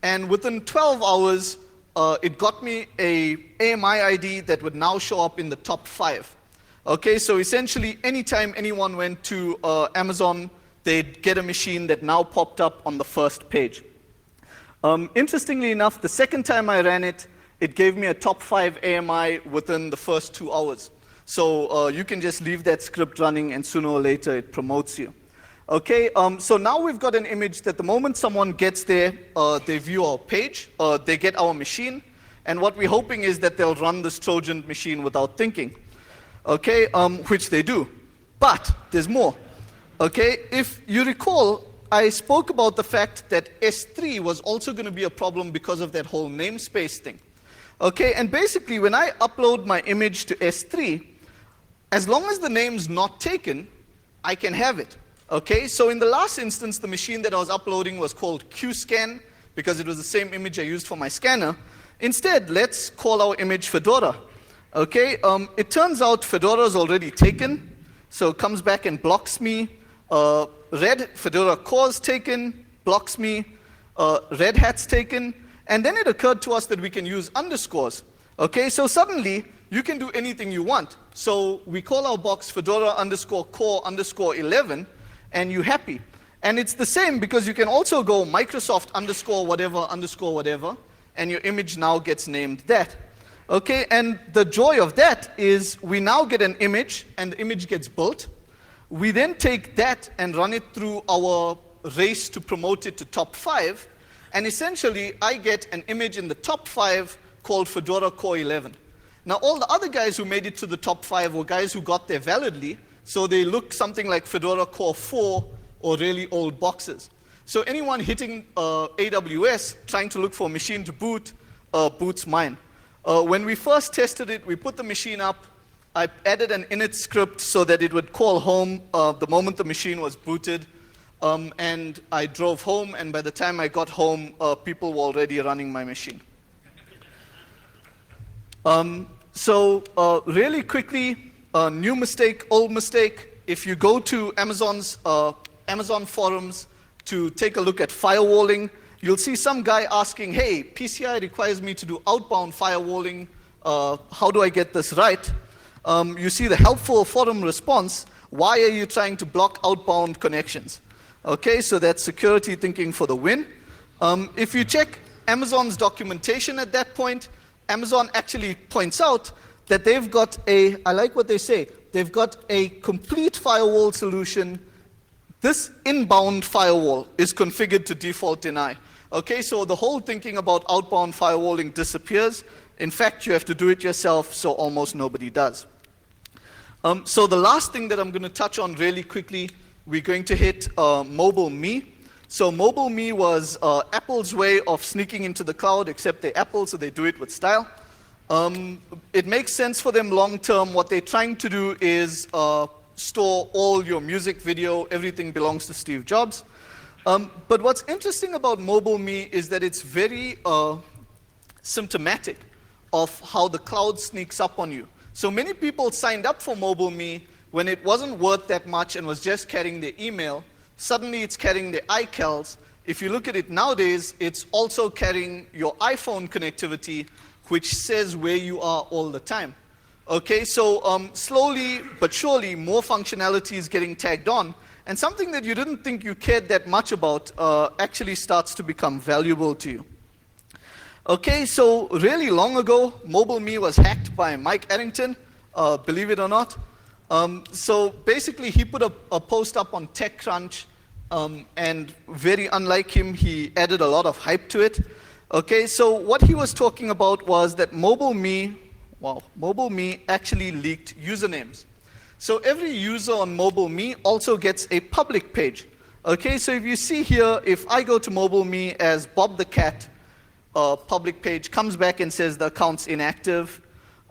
and within 12 hours, it got me a AMI ID that would now show up in the top 5. Okay, so essentially, anytime anyone went to Amazon, they'd get a machine that now popped up on the first page. Interestingly enough, the second time I ran it, it gave me a top 5 AMI within the first 2 hours. So you can just leave that script running, and sooner or later it promotes you. Okay, so now we've got an image that the moment someone gets there, they view our page, they get our machine, and what we're hoping is that they'll run this Trojan machine without thinking. Okay, which they do. But there's more. Okay, if you recall, I spoke about the fact that S3 was also going to be a problem because of that whole namespace thing. Okay, and basically when I upload my image to S3, as long as the name's not taken, I can have it. Okay, so in the last instance, the machine that I was uploading was called QScan because it was the same image I used for my scanner. Instead, let's call our image Fedora. Okay, it turns out Fedora is already taken, so it comes back and blocks me. Red Fedora Core's taken, blocks me. Red Hat's taken, and then it occurred to us that we can use underscores. Okay, so suddenly you can do anything you want. So we call our box Fedora underscore core underscore 11, and you're happy. And it's the same because you can also go Microsoft underscore whatever, and your image now gets named that. Okay, and the joy of that is we now get an image, and the image gets built. We then take that and run it through our race to promote it to top 5, and essentially I get an image in the top 5 called Fedora Core 11. Now all the other guys who made it to the top 5 were guys who got there validly, so they look something like Fedora Core 4 or really old boxes. So anyone hitting AWS trying to look for a machine to boot, boots mine. When we first tested it, we put the machine up. I added an init script so that it would call home the moment the machine was booted. And I drove home, and by the time I got home, people were already running my machine. So really quickly, new mistake, old mistake. If you go to Amazon's Amazon forums to take a look at firewalling, you'll see some guy asking, hey, PCI requires me to do outbound firewalling. How do I get this right? You see the helpful forum response, why are you trying to block outbound connections? Okay, so that's security thinking for the win. If you check Amazon's documentation at that point, Amazon actually points out that they've got I like what they say, they've got a complete firewall solution. This inbound firewall is configured to default deny. Okay, so the whole thinking about outbound firewalling disappears. In fact, you have to do it yourself, so almost nobody does. So the last thing that I'm going to touch on really quickly, we're going to hit Mobile Me. So Mobile Me was Apple's way of sneaking into the cloud, except they're Apple, so they do it with style. It makes sense for them long term. What they're trying to do is store all your music, video, everything belongs to Steve Jobs. But what's interesting about Mobile Me is that it's very symptomatic of how the cloud sneaks up on you. So many people signed up for Mobile Me when it wasn't worth that much and was just carrying their email. Suddenly it's carrying their iCals. If you look at it nowadays, it's also carrying your iPhone connectivity, which says where you are all the time. Okay, so slowly but surely more functionality is getting tagged on, and something that you didn't think you cared that much about actually starts to become valuable to you. Okay, so really long ago, Mobile Me was hacked by Mike Arrington, believe it or not. So basically, he put a post up on TechCrunch, and very unlike him, he added a lot of hype to it. Okay, so what he was talking about was that MobileMe actually leaked usernames. So every user on MobileMe also gets a public page. Okay, so if you see here, if I go to MobileMe as Bob the Cat, public page comes back and says the account's inactive.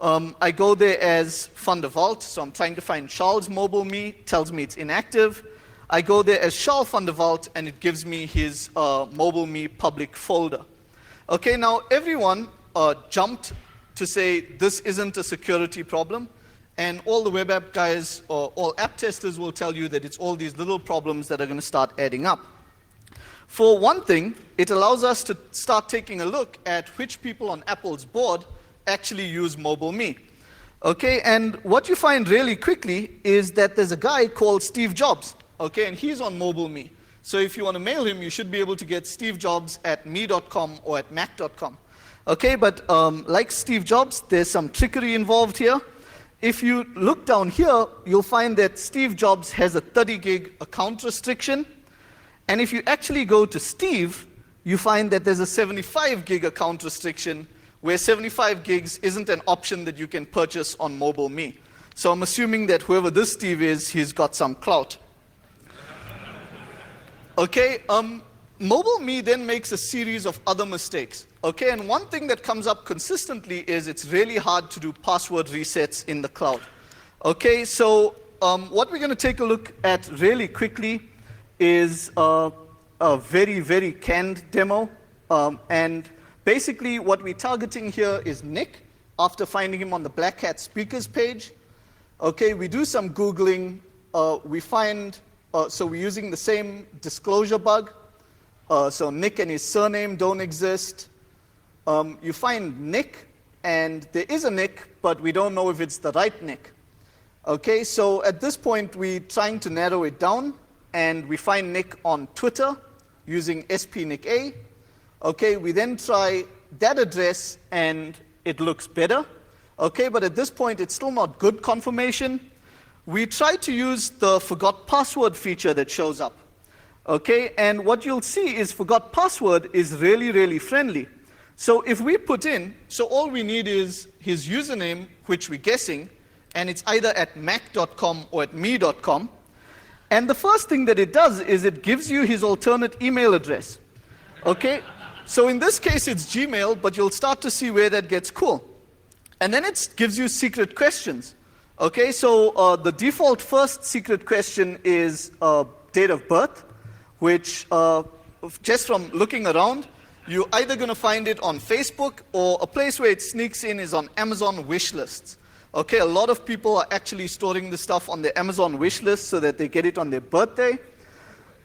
I go there as Fundervault, so I'm trying to find Charles MobileMe, tells me it's inactive. I go there as Charles Fundervault, and it gives me his MobileMe public folder. Okay, now everyone jumped to say this isn't a security problem, and all the web app guys or all app testers will tell you that it's all these little problems that are going to start adding up. For one thing, it allows us to start taking a look at which people on Apple's board actually use MobileMe. Okay, and what you find really quickly is that there's a guy called Steve Jobs, okay, and he's on MobileMe. So if you want to mail him, you should be able to get Steve Jobs at me.com or at mac.com. Okay, but like Steve Jobs, there's some trickery involved here. If you look down here, you'll find that Steve Jobs has a 30 gig account restriction. And if you actually go to Steve, you find that there's a 75 gig account restriction, where 75 gigs isn't an option that you can purchase on MobileMe. So I'm assuming that whoever this Steve is, he's got some clout. Okay, MobileMe then makes a series of other mistakes. Okay, and one thing that comes up consistently is it's really hard to do password resets in the cloud. Okay, so what we're going to take a look at really quickly is a very, very canned demo. And basically what we're targeting here is Nick, after finding him on the Black Hat speakers page. Okay, we do some Googling. We find, so we're using the same disclosure bug. So Nick and his surname don't exist. You find Nick, and there is a Nick, but we don't know if it's the right Nick. Okay, so at this point, we're trying to narrow it down, and we find Nick on Twitter using spnicka. Okay, we then try that address, and it looks better. Okay, but at this point, it's still not good confirmation. We try to use the forgot password feature that shows up. Okay, and what you'll see is forgot password is really, really friendly. So if we put in, so all we need is his username, which we're guessing, and it's either at mac.com or at me.com. And the first thing that it does is it gives you his alternate email address. Okay, so in this case it's Gmail, but you'll start to see where that gets cool. And then it gives you secret questions. Okay, so the default first secret question is date of birth, which just from looking around, you're either going to find it on Facebook, or a place where it sneaks in is on Amazon wish lists. Okay, a lot of people are actually storing the stuff on their Amazon wish list so that they get it on their birthday.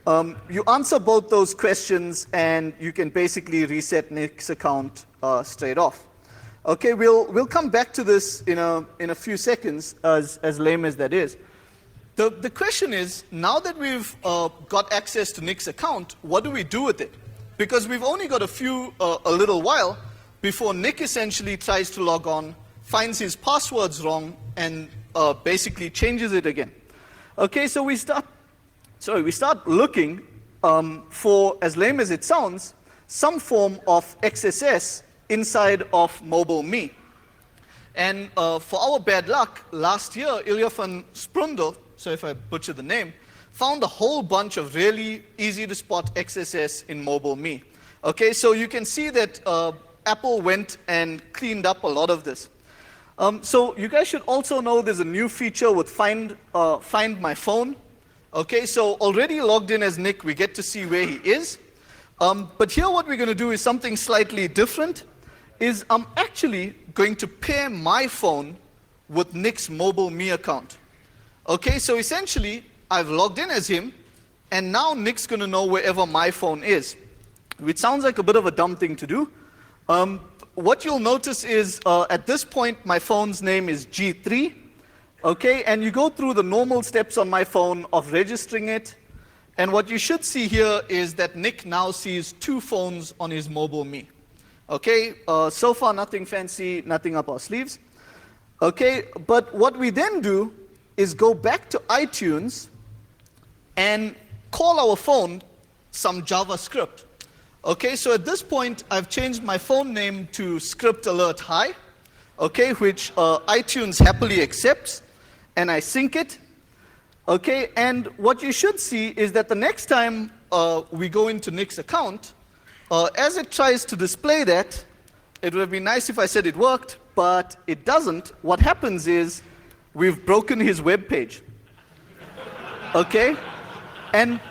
You answer both those questions, and you can basically reset Nick's account straight off. Okay, we'll come back to this in a few seconds, as lame as that is. The question is, now that we've got access to Nick's account, what do we do with it? Because we've only got a little while before Nick essentially tries to log on, finds his passwords wrong, and basically changes it again. Okay, so we start looking for, as lame as it sounds, some form of XSS inside of MobileMe. And for our bad luck, last year, Ilya van Sprundel, so if I butcher the name, found a whole bunch of really easy to spot XSS in MobileMe. Okay, so you can see that Apple went and cleaned up a lot of this. So you guys should also know there's a new feature with Find My Phone. Okay, so already logged in as Nick, we get to see where he is. But here what we're going to do is something slightly different, is I'm actually going to pair my phone with Nick's MobileMe account. Okay, so essentially, I've logged in as him, and now Nick's going to know wherever my phone is, which sounds like a bit of a dumb thing to do. What you'll notice is, at this point, my phone's name is G3. Okay, and you go through the normal steps on my phone of registering it, and what you should see here is that Nick now sees two phones on his MobileMe. Okay, so far nothing fancy, nothing up our sleeves. Okay, but what we then do is go back to iTunes and call our phone some JavaScript. Okay, so at this point, I've changed my phone name to Script Alert Hi, okay, which iTunes happily accepts, and I sync it. Okay, and what you should see is that the next time we go into Nick's account, as it tries to display that, it would have been nice if I said it worked, but it doesn't. What happens is we've broken his web page. Okay, and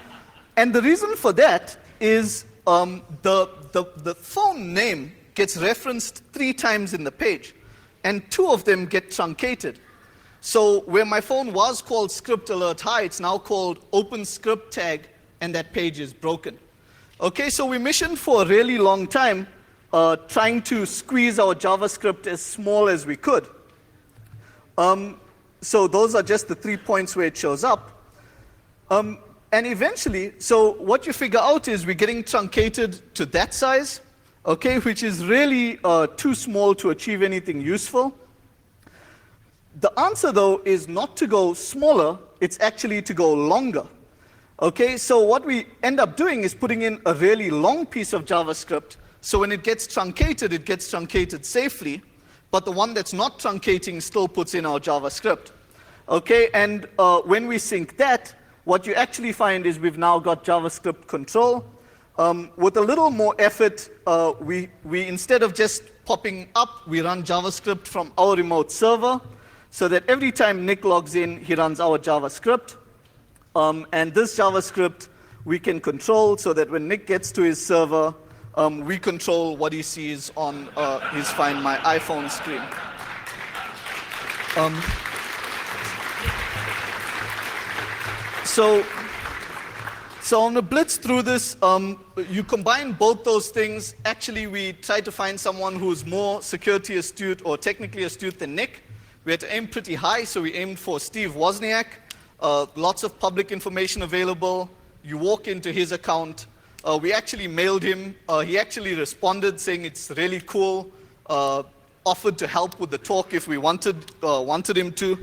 the reason for that is the phone name gets referenced 3 times in the page, and 2 of them get truncated. So where my phone was called Script Alert Hi, it's now called Open Script Tag, and that page is broken. Okay, so we missioned for a really long time, trying to squeeze our JavaScript as small as we could. So those are just the 3 points where it shows up. And eventually, so what you figure out is we're getting truncated to that size, okay, which is really too small to achieve anything useful. The answer, though, is not to go smaller, it's actually to go longer. Okay, so what we end up doing is putting in a really long piece of JavaScript, so when it gets truncated safely, but the one that's not truncating still puts in our JavaScript. Okay, and when we sync that, what you actually find is we've now got JavaScript control. With a little more effort, we instead of just popping up, we run JavaScript from our remote server, so that every time Nick logs in, he runs our JavaScript. And this JavaScript we can control so that when Nick gets to his server, we control what he sees on his Find My iPhone screen. So I'm going to blitz through this. You combine both those things. Actually, we try to find someone who's more security astute or technically astute than Nick. We had to aim pretty high, so we aimed for Steve Wozniak. Lots of public information available. You walk into his account. We actually mailed him. He actually responded saying it's really cool. Offered to help with the talk if we wanted him to.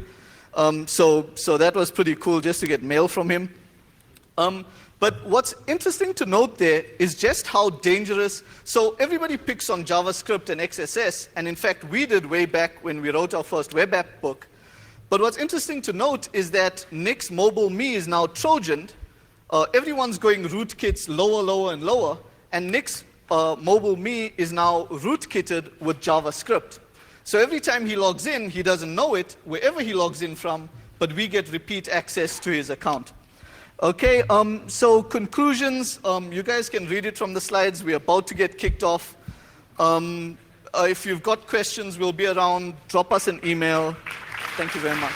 So that was pretty cool just to get mail from him. But what's interesting to note there is just how dangerous. So everybody picks on JavaScript and XSS, and in fact we did way back when we wrote our first web app book. But what's interesting to note is that Nick's mobile me is now Trojaned. Everyone's going rootkits lower, lower, and lower, and Nick's mobile me is now rootkitted with JavaScript. So every time he logs in, he doesn't know it, wherever he logs in from, but we get repeat access to his account. Okay, so conclusions, you guys can read it from the slides. We're about to get kicked off. If you've got questions, we'll be around. Drop us an email. Thank you very much.